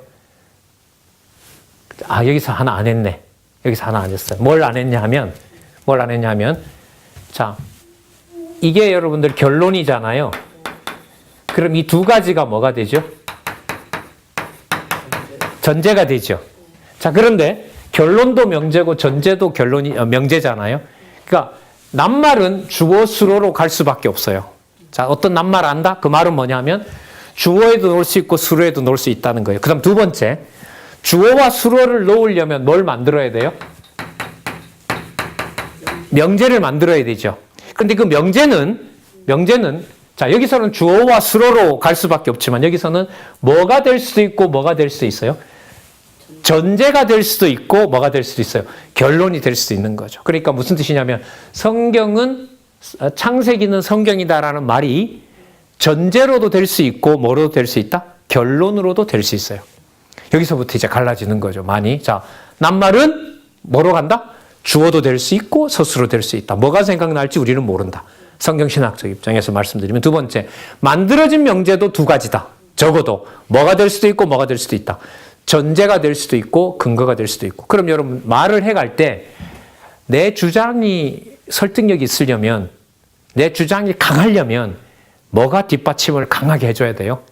[SPEAKER 1] 아, 여기서 하나 안 했네. 여기서 하나 안 했어요. 뭘 안 했냐 하면, 자, 이게 여러분들 결론이잖아요. 그럼 이 두 가지가 뭐가 되죠? 전제가 되죠. 자, 그런데 결론도 명제고 전제도 명제잖아요. 그러니까 낱말은 주어 수로로 갈 수밖에 없어요. 자, 어떤 낱말 안다? 그 말은 뭐냐면 주어에도 넣을 수 있고 수로에도 넣을 수 있다는 거예요. 그 다음 두 번째, 주어와 수로를 넣으려면 뭘 만들어야 돼요? 명제를 만들어야 되죠. 그런데 그 명제는 자, 여기서는 주어와 수로로 갈 수밖에 없지만 여기서는 뭐가 될 수도 있고 뭐가 될 수도 있어요? 전제가 될 수도 있고 뭐가 될 수도 있어요? 결론이 될 수도 있는 거죠. 그러니까 무슨 뜻이냐면 성경은, 창세기는 성경이다라는 말이 전제로도 될 수 있고 뭐로도 될 수 있다? 결론으로도 될 수 있어요. 여기서부터 이제 갈라지는 거죠. 많이. 자, 낱말은 뭐로 간다? 주어도 될 수 있고 서술로 될 수 있다. 뭐가 생각날지 우리는 모른다. 성경신학적 입장에서 말씀드리면, 두 번째, 만들어진 명제도 두 가지다. 적어도 뭐가 될 수도 있고 뭐가 될 수도 있다. 전제가 될 수도 있고 근거가 될 수도 있고. 그럼 여러분, 말을 해갈 때 내 주장이 설득력이 있으려면, 내 주장이 강하려면 뭐가 뒷받침을 강하게 해줘야 돼요?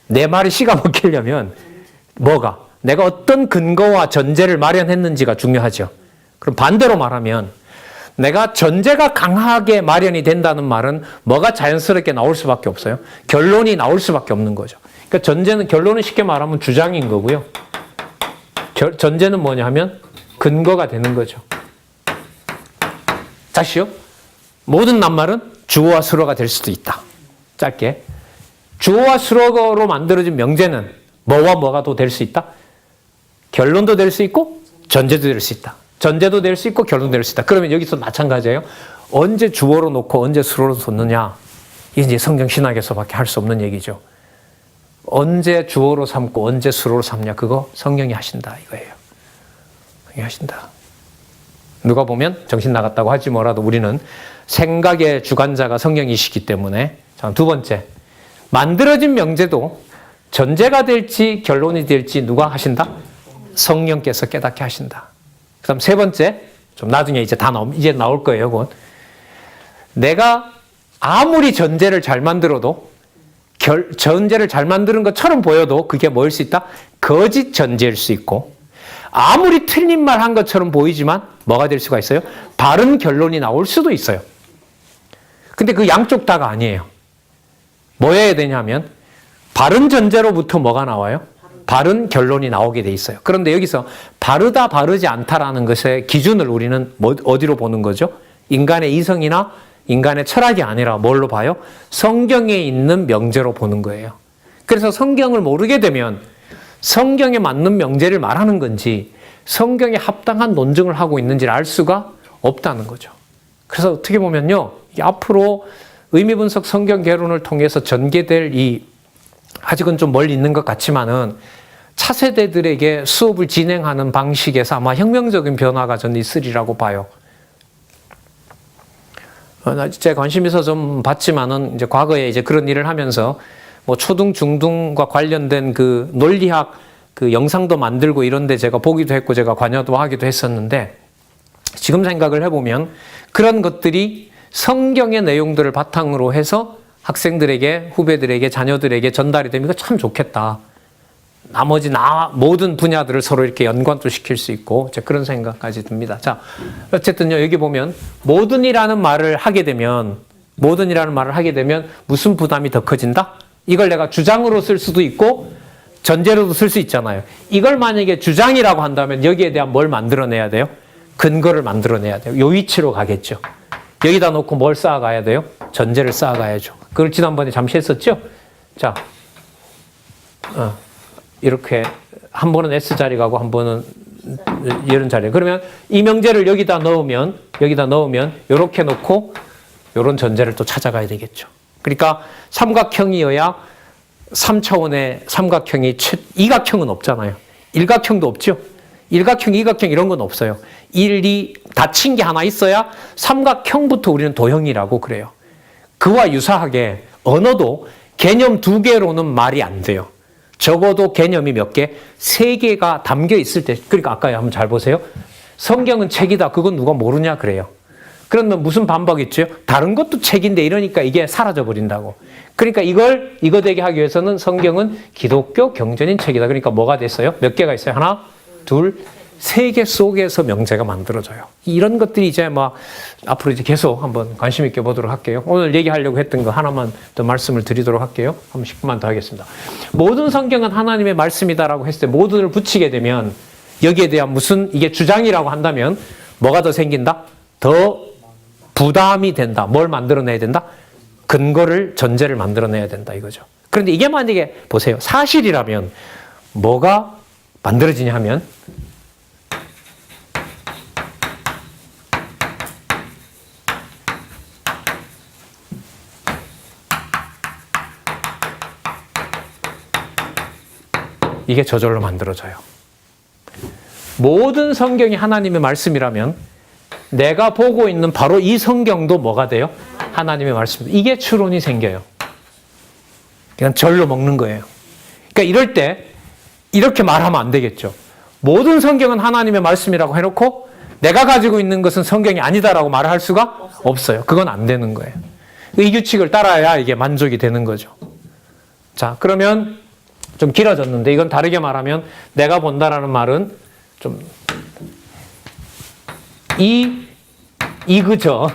[SPEAKER 1] 내 말이 씨가 먹히려면 뭐가? 내가 어떤 근거와 전제를 마련했는지가 중요하죠. 그럼 반대로 말하면 내가 전제가 강하게 마련이 된다는 말은 뭐가 자연스럽게 나올 수밖에 없어요? 결론이 나올 수밖에 없는 거죠. 그러니까 결론은 쉽게 말하면 주장인 거고요. 전제는 뭐냐 하면 근거가 되는 거죠. 다시요. 모든 낱말은 주어와 수로가 될 수도 있다. 짧게. 주어와 수로로 만들어진 명제는 뭐와 뭐가 또 될 수 있다? 결론도 될 수 있고 전제도 될 수 있다. 전제도 될 수 있고 결론도 될 수 있다. 그러면 여기서 마찬가지예요. 언제 주어로 놓고 언제 수로로 놓느냐. 이게 이제 성경 신학에서밖에 할 수 없는 얘기죠. 언제 주어로 삼고 언제 수로로 삼냐. 그거 성경이 하신다 이거예요. 성경이 하신다. 누가 보면 정신 나갔다고 하지 뭐라도 우리는 생각의 주관자가 성령이시기 때문에. 자, 두 번째, 만들어진 명제도 전제가 될지 결론이 될지 누가 하신다? 성령께서 깨닫게 하신다. 그 다음 세 번째, 좀 나중에 이제 이제 나올 거예요, 곧. 내가 아무리 전제를 잘 만들어도 전제를 잘 만드는 것처럼 보여도 그게 뭐일 수 있다? 거짓 전제일 수 있고 아무리 틀린 말 한 것처럼 보이지만 뭐가 될 수가 있어요? 바른 결론이 나올 수도 있어요. 근데 그 양쪽 다가 아니에요. 뭐 해야 되냐면 바른 전제로부터 뭐가 나와요? 바른 결론이 나오게 돼 있어요. 그런데 여기서 바르다 바르지 않다라는 것의 기준을 우리는 어디로 보는 거죠? 인간의 이성이나 인간의 철학이 아니라 뭘로 봐요? 성경에 있는 명제로 보는 거예요. 그래서 성경을 모르게 되면 성경에 맞는 명제를 말하는 건지 성경에 합당한 논증을 하고 있는지를 알 수가 없다는 거죠. 그래서 어떻게 보면요, 앞으로 의미분석 성경 개론을 통해서 전개될 아직은 좀 멀리 있는 것 같지만은 차세대들에게 수업을 진행하는 방식에서 아마 혁명적인 변화가 저는 있으리라고 봐요. 제가 관심 있어서 좀 봤지만은 이제 과거에 이제 그런 일을 하면서 뭐 초등, 중등과 관련된 그 논리학 그 영상도 만들고 이런데 제가 보기도 했고 제가 관여도 하기도 했었는데 지금 생각을 해보면 그런 것들이 성경의 내용들을 바탕으로 해서 학생들에게, 후배들에게, 자녀들에게 전달이 되면 이거 참 좋겠다. 나머지 모든 분야들을 서로 이렇게 연관도 시킬 수 있고 그런 생각까지 듭니다. 자, 어쨌든요, 여기 보면 모든이라는 말을 하게 되면 무슨 부담이 더 커진다? 이걸 내가 주장으로 쓸 수도 있고 전제로도 쓸 수 있잖아요. 이걸 만약에 주장이라고 한다면 여기에 대한 뭘 만들어내야 돼요? 근거를 만들어내야 돼요. 요 위치로 가겠죠. 여기다 놓고 뭘 쌓아가야 돼요? 전제를 쌓아가야죠. 그걸 지난번에 잠시 했었죠? 자, 이렇게 한 번은 S자리 가고 한 번은 이런 자리. 그러면 이 명제를 여기다 넣으면 이렇게 놓고 이런 전제를 또 찾아가야 되겠죠. 그러니까 삼각형이어야 3차원의 삼각형이 이각형은 없잖아요. 일각형도 없죠. 일각형, 이각형 이런 건 없어요. 1, 2 닫힌 게 하나 있어야 삼각형부터 우리는 도형이라고 그래요. 그와 유사하게 언어도 개념 2개로는 말이 안 돼요. 적어도 개념이 몇 개? 3개가 담겨 있을 때. 그러니까 아까 한번 잘 보세요. 성경은 책이다. 그건 누가 모르냐 그래요. 그런데 무슨 반박이 있죠? 다른 것도 책인데 이러니까 이게 사라져 버린다고. 그러니까 이거 되게 하기 위해서는 성경은 기독교 경전인 책이다. 그러니까 뭐가 됐어요? 몇 개가 있어요? 하나, 둘, 3개 속에서 명제가 만들어져요. 이런 것들이 이제 앞으로 이제 계속 한번 관심 있게 보도록 할게요. 오늘 얘기하려고 했던 거 하나만 더 말씀을 드리도록 할게요. 한 10분만 더 하겠습니다. 모든 성경은 하나님의 말씀이다라고 했을 때 모든을 붙이게 되면 여기에 대한 이게 주장이라고 한다면 뭐가 더 생긴다? 더 부담이 된다. 뭘 만들어내야 된다? 근거를, 전제를 만들어내야 된다 이거죠. 그런데 이게 만약에 보세요. 사실이라면 뭐가 만들어지냐 하면 이게 저절로 만들어져요. 모든 성경이 하나님의 말씀이라면 내가 보고 있는 바로 이 성경도 뭐가 돼요? 하나님의 말씀입니다. 이게 추론이 생겨요. 그냥 절로 먹는 거예요. 그러니까 이럴 때 이렇게 말하면 안 되겠죠. 모든 성경은 하나님의 말씀이라고 해놓고 내가 가지고 있는 것은 성경이 아니다라고 말을 할 수가 없어요. 그건 안 되는 거예요. 이 규칙을 따라야 이게 만족이 되는 거죠. 자, 그러면 좀 길어졌는데 이건 다르게 말하면 내가 본다라는 말은 좀 그저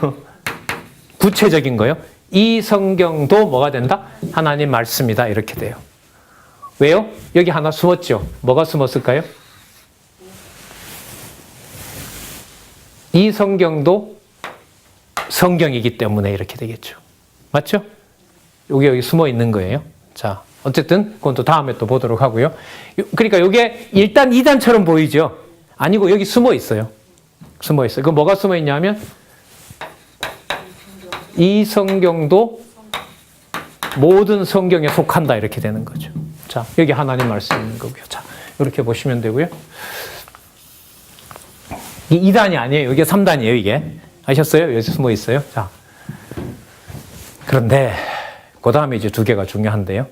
[SPEAKER 1] 구체적인 거요. 이 성경도 뭐가 된다? 하나님 말씀이다. 이렇게 돼요. 왜요? 여기 하나 숨었죠. 뭐가 숨었을까요? 이 성경도 성경이기 때문에 이렇게 되겠죠. 맞죠? 여기 숨어 있는 거예요. 자, 어쨌든 그건 또 다음에 또 보도록 하고요. 그러니까 이게 일단 2단처럼 보이죠? 아니고 여기 숨어 있어요. 숨어 있어요. 그 뭐가 숨어 있냐면 이 성경도 모든 성경에 속한다 이렇게 되는 거죠. 자, 여기 하나님 말씀인 거고요. 자, 이렇게 보시면 되고요. 이 2단이 아니에요. 이게 3단이에요, 이게. 아셨어요? 여기 숨어 있어요. 자. 그런데 그 다음에 이제 2개가 중요한데요.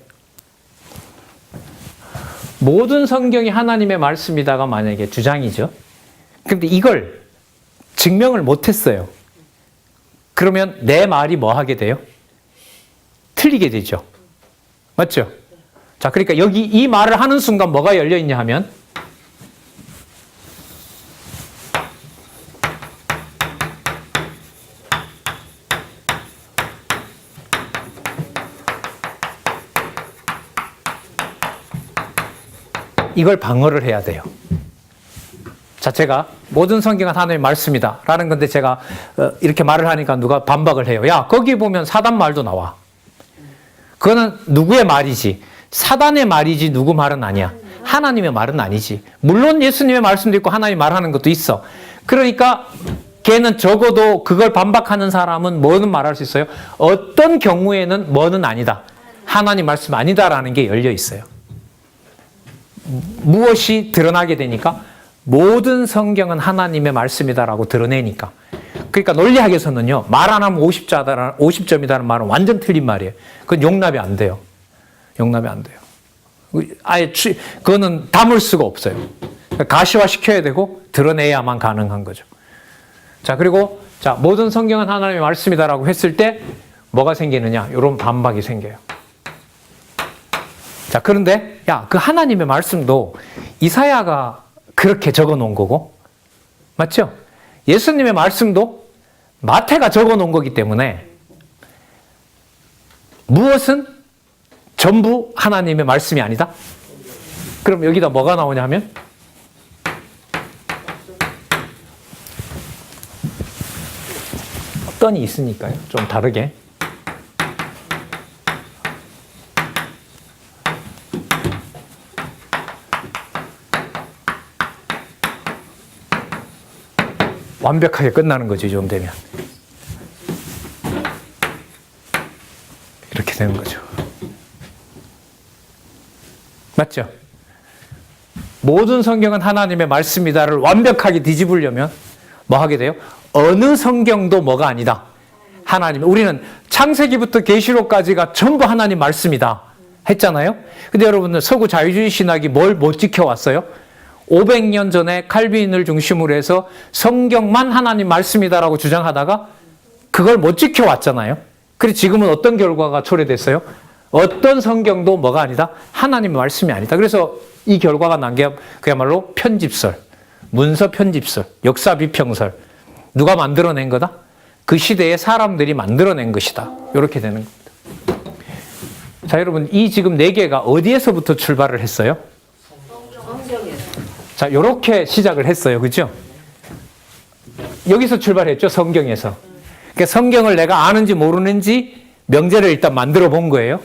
[SPEAKER 1] 모든 성경이 하나님의 말씀이다가 만약에 주장이죠. 그런데 이걸 증명을 못했어요. 그러면 내 말이 뭐 하게 돼요? 틀리게 되죠. 맞죠? 자, 그러니까 여기 이 말을 하는 순간 뭐가 열려 있냐 하면 이걸 방어를 해야 돼요. 자, 제가 모든 성경은 하나님의 말씀이다 라는 건데 제가 이렇게 말을 하니까 누가 반박을 해요. 야, 거기 보면 사단 말도 나와. 그거는 누구의 말이지? 사단의 말이지 누구 말은 아니야. 하나님의 말은 아니지. 물론 예수님의 말씀도 있고 하나님이 말하는 것도 있어. 그러니까 걔는 적어도 그걸 반박하는 사람은 뭐는 말할 수 있어요? 어떤 경우에는 뭐는 아니다. 하나님 말씀 아니다라는 게 열려 있어요. 무엇이 드러나게 되니까? 모든 성경은 하나님의 말씀이다라고 드러내니까. 그러니까 논리학에서는요, 말 안 하면 50점이다라는 말은 완전 틀린 말이에요. 그건 용납이 안 돼요. 용납이 안 돼요. 아예 그거는 담을 수가 없어요. 가시화시켜야 되고 드러내야만 가능한 거죠. 자, 그리고 자, 모든 성경은 하나님의 말씀이다라고 했을 때 뭐가 생기느냐? 이런 반박이 생겨요. 자, 그런데 야, 그 하나님의 말씀도 이사야가 그렇게 적어 놓은 거고, 맞죠? 예수님의 말씀도 마태가 적어 놓은 거기 때문에 무엇은 전부 하나님의 말씀이 아니다? 그럼 여기다 뭐가 나오냐 하면 어떤이 있으니까요. 좀 다르게. 완벽하게 끝나는 거죠, 이 정도 되면. 이렇게 되는 거죠. 맞죠? 모든 성경은 하나님의 말씀이다를 완벽하게 뒤집으려면 뭐 하게 돼요? 어느 성경도 뭐가 아니다. 하나님. 우리는 창세기부터 계시록까지가 전부 하나님 말씀이다 했잖아요. 근데 여러분들 서구 자유주의 신학이 뭘 못 지켜왔어요? 500년 전에 칼빈을 중심으로 해서 성경만 하나님 말씀이다라고 주장하다가 그걸 못 지켜왔잖아요. 그래서 지금은 어떤 결과가 초래됐어요? 어떤 성경도 뭐가 아니다? 하나님의 말씀이 아니다. 그래서 이 결과가 난 게 그야말로 편집설, 문서 편집설, 역사 비평설. 누가 만들어낸 거다? 그 시대의 사람들이 만들어낸 것이다. 이렇게 되는 겁니다. 자, 여러분, 이 지금 4개가 어디에서부터 출발을 했어요? 자, 이렇게 시작을 했어요. 그죠? 여기서 출발했죠. 성경에서. 그러니까 성경을 내가 아는지 모르는지 명제를 일단 만들어 본 거예요.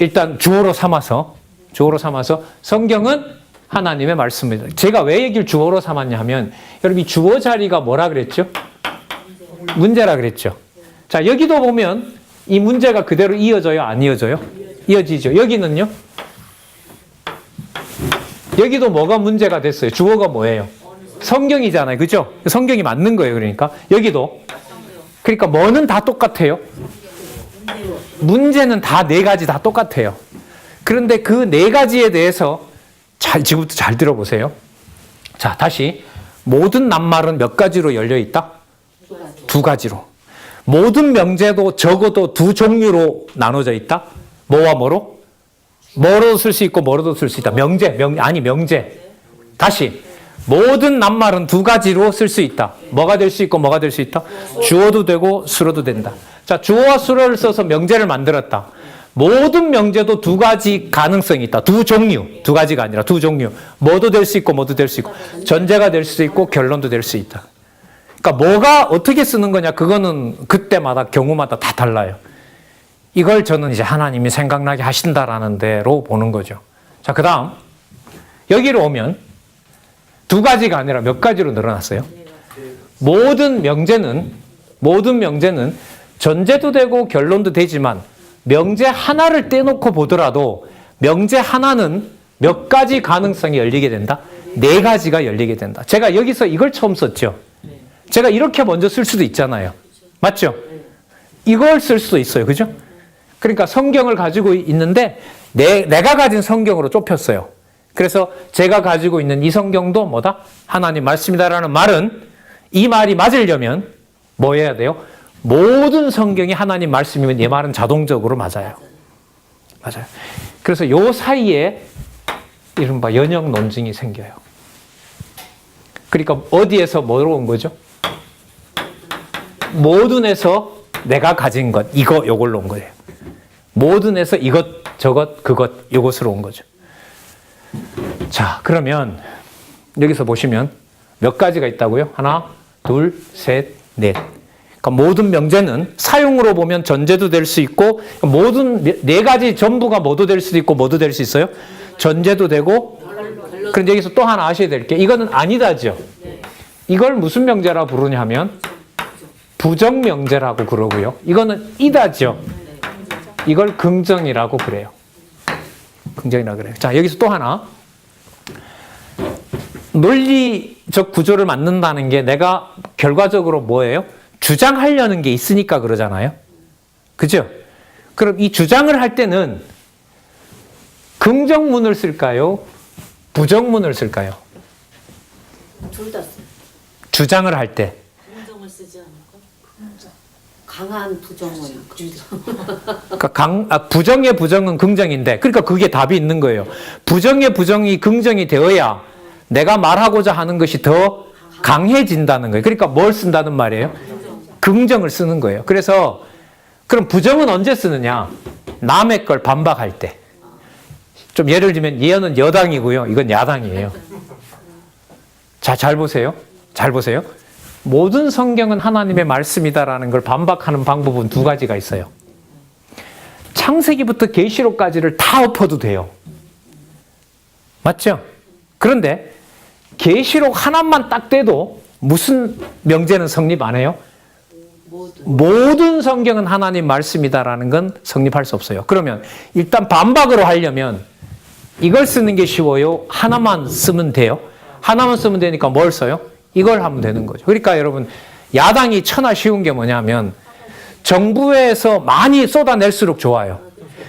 [SPEAKER 1] 일단 주어로 삼아서 성경은 하나님의 말씀입니다. 제가 왜 얘기를 주어로 삼았냐 하면 여러분 이 주어 자리가 뭐라 그랬죠? 문제라 그랬죠. 자, 여기도 보면 이 문제가 그대로 이어져요? 안 이어져요? 이어지죠. 여기는요? 여기도 뭐가 문제가 됐어요? 주어가 뭐예요? 성경이잖아요. 그죠? 성경이 맞는 거예요. 그러니까. 여기도. 그러니까 뭐는 다 똑같아요. 문제는 다 4가지 다 똑같아요. 그런데 그 4가지에 대해서 지금부터 잘 들어보세요. 자, 다시. 모든 낱말은 몇 가지로 열려 있다? 2가지로. 모든 명제도 적어도 2종류로 나눠져 있다? 뭐와 뭐로? 뭐로도 쓸 수 있고 뭐로도 쓸 수 있다. 명제. 다시. 모든 낱말은 2가지로 쓸 수 있다. 뭐가 될 수 있고 뭐가 될 수 있다? 주어도 되고 수어도 된다. 자, 주어와 수어를 써서 명제를 만들었다. 모든 명제도 2가지 가능성이 있다. 2종류. 2가지가 아니라 2종류. 뭐도 될 수 있고 뭐도 될 수 있고. 전제가 될 수 있고 결론도 될 수 있다. 그러니까 뭐가 어떻게 쓰는 거냐, 그거는 그때마다 경우마다 다 달라요. 이걸 저는 이제 하나님이 생각나게 하신다라는 대로 보는 거죠. 자, 그 다음 여기로 오면 2가지가 아니라 몇 가지로 늘어났어요? 모든 명제는 전제도 되고 결론도 되지만 명제 하나를 떼놓고 보더라도 명제 하나는 몇 가지 가능성이 열리게 된다? 4가지가 열리게 된다. 제가 여기서 이걸 처음 썼죠. 제가 이렇게 먼저 쓸 수도 있잖아요. 맞죠? 이걸 쓸 수도 있어요. 그죠? 그러니까 성경을 가지고 있는데 내가 가진 성경으로 좁혔어요. 그래서 제가 가지고 있는 이 성경도 뭐다? 하나님 말씀이다라는 말은 이 말이 맞으려면 뭐 해야 돼요? 모든 성경이 하나님 말씀이면 얘 말은 자동적으로 맞아요. 맞아요. 그래서 요 사이에 이른바 연역 논증이 생겨요. 그러니까 어디에서 뭐로 온 거죠? 모든에서 내가 가진 것, 이거, 요걸로 온 거예요. 모든에서 이것, 저것, 그것, 요것으로 온 거죠. 자, 그러면 여기서 보시면 몇 가지가 있다고요? 하나, 둘, 셋, 넷. 그러니까 모든 명제는 사용으로 보면 전제도 될 수 있고, 모든 네 가지 전부가 뭐도 될 수도 있고, 뭐도 될 수 있어요? 전제도 되고, 그런데 여기서 또 하나 아셔야 될 게, 이거는 아니다죠. 이걸 무슨 명제라 부르냐 하면, 부정명제라고 그러고요. 이거는 이다죠. 이걸 긍정이라고 그래요. 긍정이라고 그래요. 자, 여기서 또 하나. 논리적 구조를 만든다는 게 내가 결과적으로 뭐예요? 주장하려는 게 있으니까 그러잖아요. 그죠? 그럼 이 주장을 할 때는 긍정문을 쓸까요? 부정문을 쓸까요?
[SPEAKER 2] 둘 다 써요.
[SPEAKER 1] 주장을 할 때.
[SPEAKER 3] 긍정을 쓰지 않을까?
[SPEAKER 2] 강한 부정은 긍정.
[SPEAKER 1] 그러니까 부정의 부정은 긍정인데, 그러니까 그게 답이 있는 거예요. 부정의 부정이 긍정이 되어야 내가 말하고자 하는 것이 더 강해진다는 거예요. 그러니까 뭘 쓴다는 말이에요? 긍정을 쓰는 거예요. 그래서 그럼 부정은 언제 쓰느냐? 남의 걸 반박할 때. 좀 예를 들면 얘는 여당이고요. 이건 야당이에요. 자, 잘 보세요. 잘 보세요. 모든 성경은 하나님의 말씀이다라는 걸 반박하는 방법은 두 가지가 있어요. 창세기부터 계시록까지를 다 엎어도 돼요. 맞죠? 그런데 계시록 하나만 딱 떼도 무슨 명제는 성립 안 해요? 모든 성경은 하나님 말씀이다라는 건 성립할 수 없어요. 그러면 일단 반박으로 하려면 이걸 쓰는 게 쉬워요? 하나만 쓰면 돼요? 하나만 쓰면 되니까 뭘 써요? 이걸 하면 되는 거죠. 그러니까 여러분, 야당이 천하 쉬운 게 뭐냐면 정부에서 많이 쏟아낼수록 좋아요.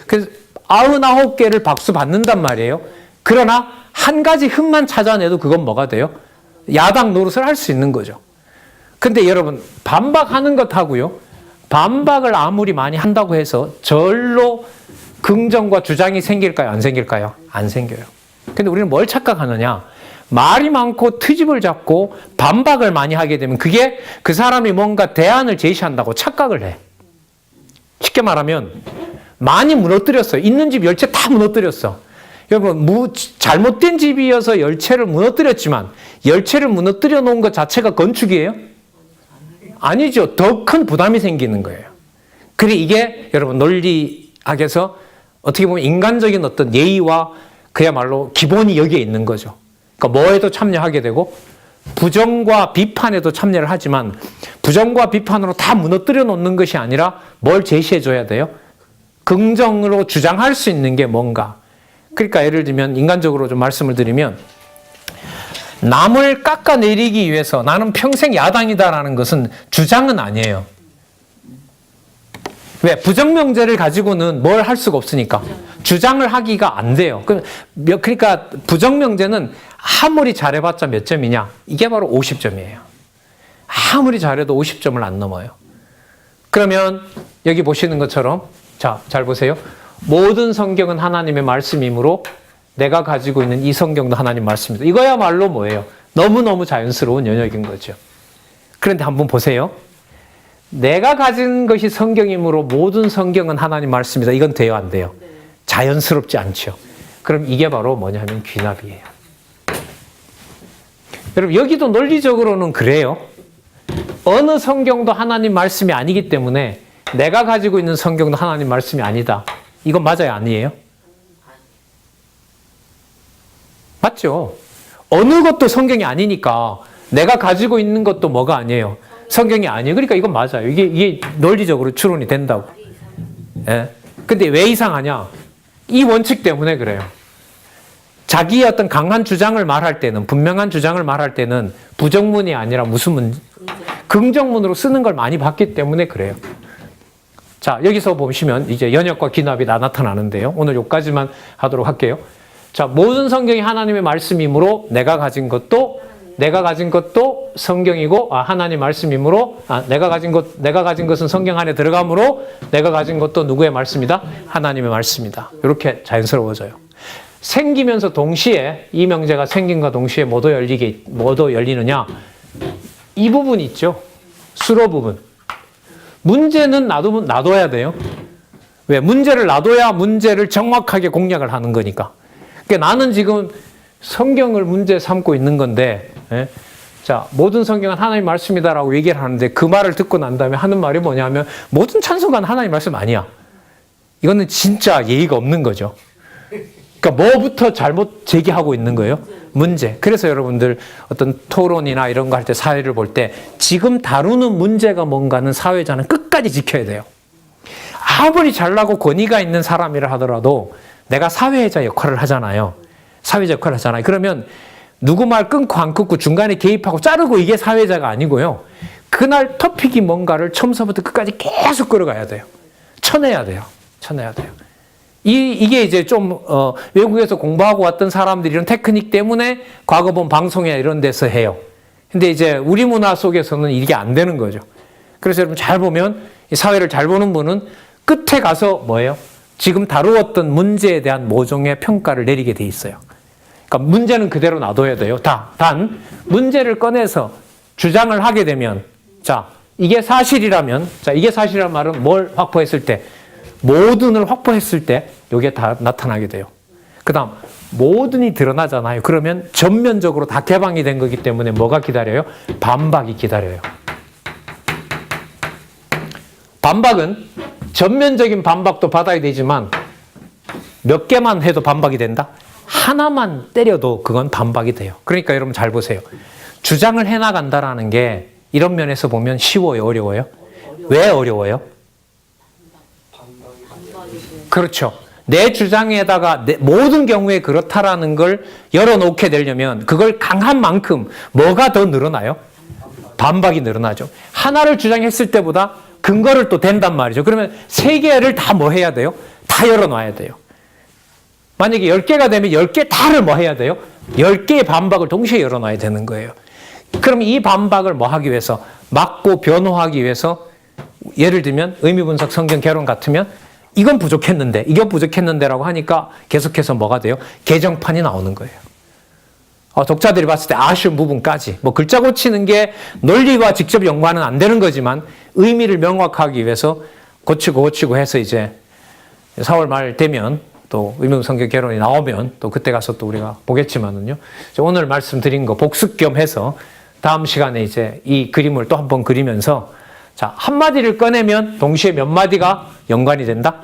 [SPEAKER 1] 그래서 99개를 박수 받는단 말이에요. 그러나 한 가지 흠만 찾아내도 그건 뭐가 돼요? 야당 노릇을 할 수 있는 거죠. 근데 여러분, 반박하는 것하고요, 반박을 아무리 많이 한다고 해서 절로 긍정과 주장이 생길까요? 안 생길까요? 안 생겨요. 근데 우리는 뭘 착각하느냐? 말이 많고 트집을 잡고 반박을 많이 하게 되면 그게 그 사람이 뭔가 대안을 제시한다고 착각을 해. 쉽게 말하면 많이 무너뜨렸어요. 있는 집 열채 다 무너뜨렸어. 여러분, 잘못된 집이어서 열채를 무너뜨렸지만 열채를 무너뜨려 놓은 것 자체가 건축이에요? 아니죠. 더 큰 부담이 생기는 거예요. 그래, 이게 여러분 논리학에서 어떻게 보면 인간적인 어떤 예의와 그야말로 기본이 여기에 있는 거죠. 그러니까 뭐에도 참여하게 되고 부정과 비판에도 참여를 하지만 부정과 비판으로 다 무너뜨려 놓는 것이 아니라 뭘 제시해 줘야 돼요? 긍정으로 주장할 수 있는 게 뭔가. 그러니까 예를 들면 인간적으로 좀 말씀을 드리면 남을 깎아내리기 위해서 나는 평생 야당이다라는 것은 주장은 아니에요. 왜? 부정명제를 가지고는 뭘 할 수가 없으니까. 주장을 하기가 안 돼요. 그러니까 부정명제는 아무리 잘해봤자 몇 점이냐? 이게 바로 50점이에요. 아무리 잘해도 50점을 안 넘어요. 그러면 여기 보시는 것처럼, 자, 잘 보세요. 모든 성경은 하나님의 말씀이므로 내가 가지고 있는 이 성경도 하나님 말씀입니다. 이거야말로 뭐예요? 너무너무 자연스러운 연역인 거죠. 그런데 한번 보세요. 내가 가진 것이 성경이므로 모든 성경은 하나님 말씀이다. 이건 돼요, 안 돼요? 자연스럽지 않죠. 그럼 이게 바로 뭐냐 하면 귀납이에요. 여러분, 여기도 논리적으로는 그래요. 어느 성경도 하나님 말씀이 아니기 때문에 내가 가지고 있는 성경도 하나님 말씀이 아니다. 이건 맞아요, 아니에요? 맞죠? 어느 것도 성경이 아니니까 내가 가지고 있는 것도 뭐가 아니에요? 성경이 아니에요. 그러니까 이건 맞아요. 이게 논리적으로 추론이 된다고. 예. 근데 왜 이상하냐? 이 원칙 때문에 그래요. 자기의 어떤 강한 주장을 말할 때는, 분명한 주장을 말할 때는 부정문이 아니라 무슨 문? 긍정문으로 쓰는 걸 많이 봤기 때문에 그래요. 자, 여기서 보시면 이제 연역과 귀납이 나타나는데요. 오늘 여기까지만 하도록 할게요. 자, 모든 성경이 하나님의 말씀이므로 내가 가진 것도 내가 가진 것도 성경이고 하나님 말씀이므로 내가 가진 것은 성경 안에 들어가므로 내가 가진 것도 누구의 말씀이다? 하나님의 말씀이다. 이렇게 자연스러워져요. 생기면서 동시에 이 명제가 생긴과 동시에 뭐도 열리느냐? 이 부분 있죠. 수로 부분. 문제는 놔둬야 돼요. 왜? 문제를 놔둬야 문제를 정확하게 공략을 하는 거니까. 그러니까 나는 지금 성경을 문제 삼고 있는 건데, 자, 모든 성경은 하나님 말씀이다라고 얘기를 하는데 그 말을 듣고 난 다음에 하는 말이 뭐냐면 모든 찬송가는 하나님 말씀 아니야. 이거는 진짜 예의가 없는 거죠. 그러니까 뭐부터 잘못 제기하고 있는 거예요? 문제. 그래서 여러분들 어떤 토론이나 이런 거 할 때 사회를 볼 때 지금 다루는 문제가 뭔가는 사회자는 끝까지 지켜야 돼요. 아무리 잘나고 권위가 있는 사람이라 하더라도 내가 사회자 역할을 하잖아요. 사회자 역할을 하잖아요. 그러면 누구 말 끊고 안 끊고 중간에 개입하고 자르고 이게 사회자가 아니고요. 그날 토픽이 뭔가를 처음서부터 끝까지 계속 끌어가야 돼요. 쳐내야 돼요. 이게 이제 좀 외국에서 공부하고 왔던 사람들이 이런 테크닉 때문에 과거 본 방송이나 이런 데서 해요. 근데 이제 우리 문화 속에서는 이게 안 되는 거죠. 그래서 여러분 잘 보면 이 사회를 잘 보는 분은 끝에 가서 뭐예요? 지금 다루었던 문제에 대한 모종의 평가를 내리게 돼 있어요. 그러니까 문제는 그대로 놔둬야 돼요. 단 문제를 꺼내서 주장을 하게 되면 이게 사실이라면 이게 사실이란 말은 뭘 확보했을 때 모든을 확보했을 때 이게 다 나타나게 돼요. 그 다음 모든이 드러나잖아요. 그러면 전면적으로 다 개방이 된 거기 때문에 뭐가 기다려요? 반박이 기다려요. 반박은 전면적인 반박도 받아야 되지만 몇 개만 해도 반박이 된다? 하나만 때려도 그건 반박이 돼요. 그러니까 여러분 잘 보세요. 주장을 해나간다라는 게 이런 면에서 보면 쉬워요? 어려워요? 왜 어려워요? 그렇죠. 내 주장에다가 모든 경우에 그렇다라는 걸 열어놓게 되려면 그걸 강한 만큼 뭐가 더 늘어나요? 반박이 늘어나죠. 하나를 주장했을 때보다 근거를 또 댄단 말이죠. 그러면 3개를 다 뭐 해야 돼요? 다 열어놔야 돼요. 만약에 10개가 되면 10개 다를 뭐 해야 돼요? 10개의 반박을 동시에 열어놔야 되는 거예요. 그럼 이 반박을 뭐 하기 위해서? 막고 변호하기 위해서 예를 들면 의미분석 성경 개론 같으면 이건 부족했는데 이건 부족했는데라고 하니까 계속해서 뭐가 돼요? 개정판이 나오는 거예요. 독자들이 봤을 때 아쉬운 부분까지 뭐 글자 고치는 게 논리와 직접 연관은 안 되는 거지만 의미를 명확하기 위해서 고치고 해서 이제 4월 말 되면 또 의문성경 개론이 나오면 또 그때 가서 또 우리가 보겠지만은요. 오늘 말씀드린 거 복습 겸 해서 다음 시간에 이제 이 그림을 또 한번 그리면서 한마디를 꺼내면 동시에 몇 마디가 연관이 된다?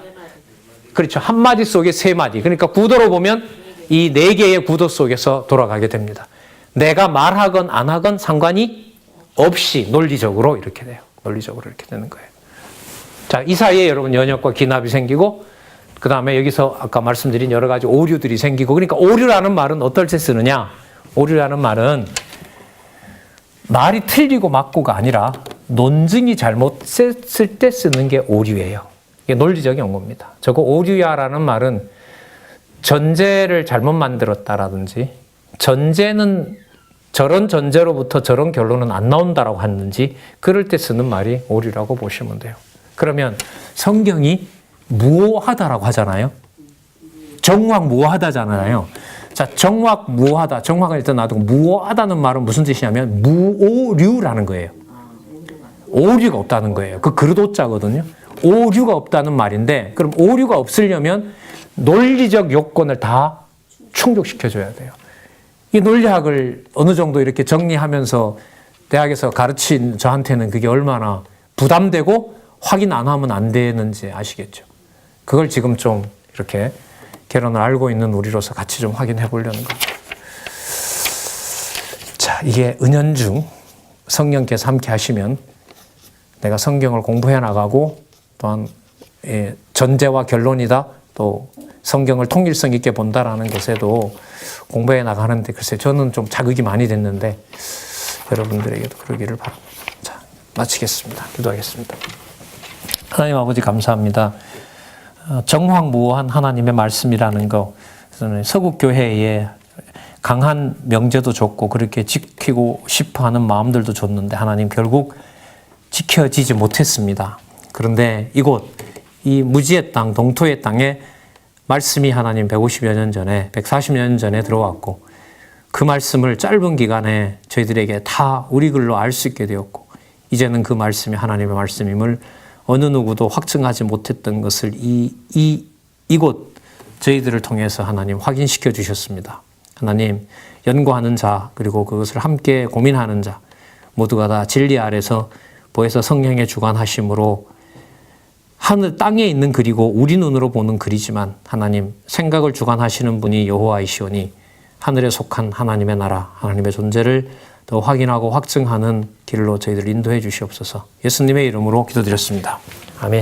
[SPEAKER 1] 그렇죠. 한마디 속에 3마디. 그러니까 구도로 보면 이 4개의 구도 속에서 돌아가게 됩니다. 내가 말하건 안 하건 상관이 없이 논리적으로 이렇게 돼요. 논리적으로 이렇게 되는 거예요. 이 사이에 여러분 연역과 기납이 생기고 그 다음에 여기서 아까 말씀드린 여러 가지 오류들이 생기고 그러니까 오류라는 말은 어떨 때 쓰느냐? 오류라는 말은 말이 틀리고 맞고가 아니라 논증이 잘못됐을 때 쓰는 게 오류예요. 이게 논리적인 용어입니다. 저거 오류야라는 말은 전제를 잘못 만들었다라든지 전제는 저런 전제로부터 저런 결론은 안 나온다라고 하는지 그럴 때 쓰는 말이 오류라고 보시면 돼요. 그러면 성경이 무오하다라고 하잖아요. 정확무오하다잖아요. 정확무오하다. 정확을 일단 놔두고 무오하다는 말은 무슨 뜻이냐면 무오류라는 거예요. 오류가 없다는 거예요. 그 그릇 오자거든요. 오류가 없다는 말인데 그럼 오류가 없으려면 논리적 요건을 다 충족시켜줘야 돼요. 이 논리학을 어느 정도 이렇게 정리하면서 대학에서 가르친 저한테는 그게 얼마나 부담되고 확인 안 하면 안 되는지 아시겠죠. 그걸 지금 좀 이렇게 개론을 알고 있는 우리로서 같이 좀 확인해 보려는 겁니다. 이게 은연중 성령께서 함께 하시면 내가 성경을 공부해 나가고 또한 전제와 결론이다 또 성경을 통일성 있게 본다라는 것에도 공부해 나가는데 글쎄 저는 좀 자극이 많이 됐는데 여러분들에게도 그러기를 바랍니다. 마치겠습니다. 기도하겠습니다. 하나님 아버지 감사합니다. 정확무오한 하나님의 말씀이라는 거 서구교회의 강한 명제도 줬고 그렇게 지키고 싶어하는 마음들도 줬는데 하나님 결국 지켜지지 못했습니다. 그런데 이곳 이 무지의 땅, 동토의 땅에 말씀이 하나님 150여 년 전에 140년 전에 들어왔고 그 말씀을 짧은 기간에 저희들에게 다 우리 글로 알 수 있게 되었고 이제는 그 말씀이 하나님의 말씀임을 어느 누구도 확증하지 못했던 것을 이곳 저희들을 통해서 하나님 확인시켜 주셨습니다. 하나님 연구하는 자 그리고 그것을 함께 고민하는 자 모두가 다 진리 아래서 보혜사 성령의 주관하심으로 하늘 땅에 있는 글이고 우리 눈으로 보는 글이지만 하나님 생각을 주관하시는 분이 여호와이시오니 하늘에 속한 하나님의 나라 하나님의 존재를 더 확인하고 확증하는 길로 저희들 인도해 주시옵소서. 예수님의 이름으로 기도드렸습니다. 아멘.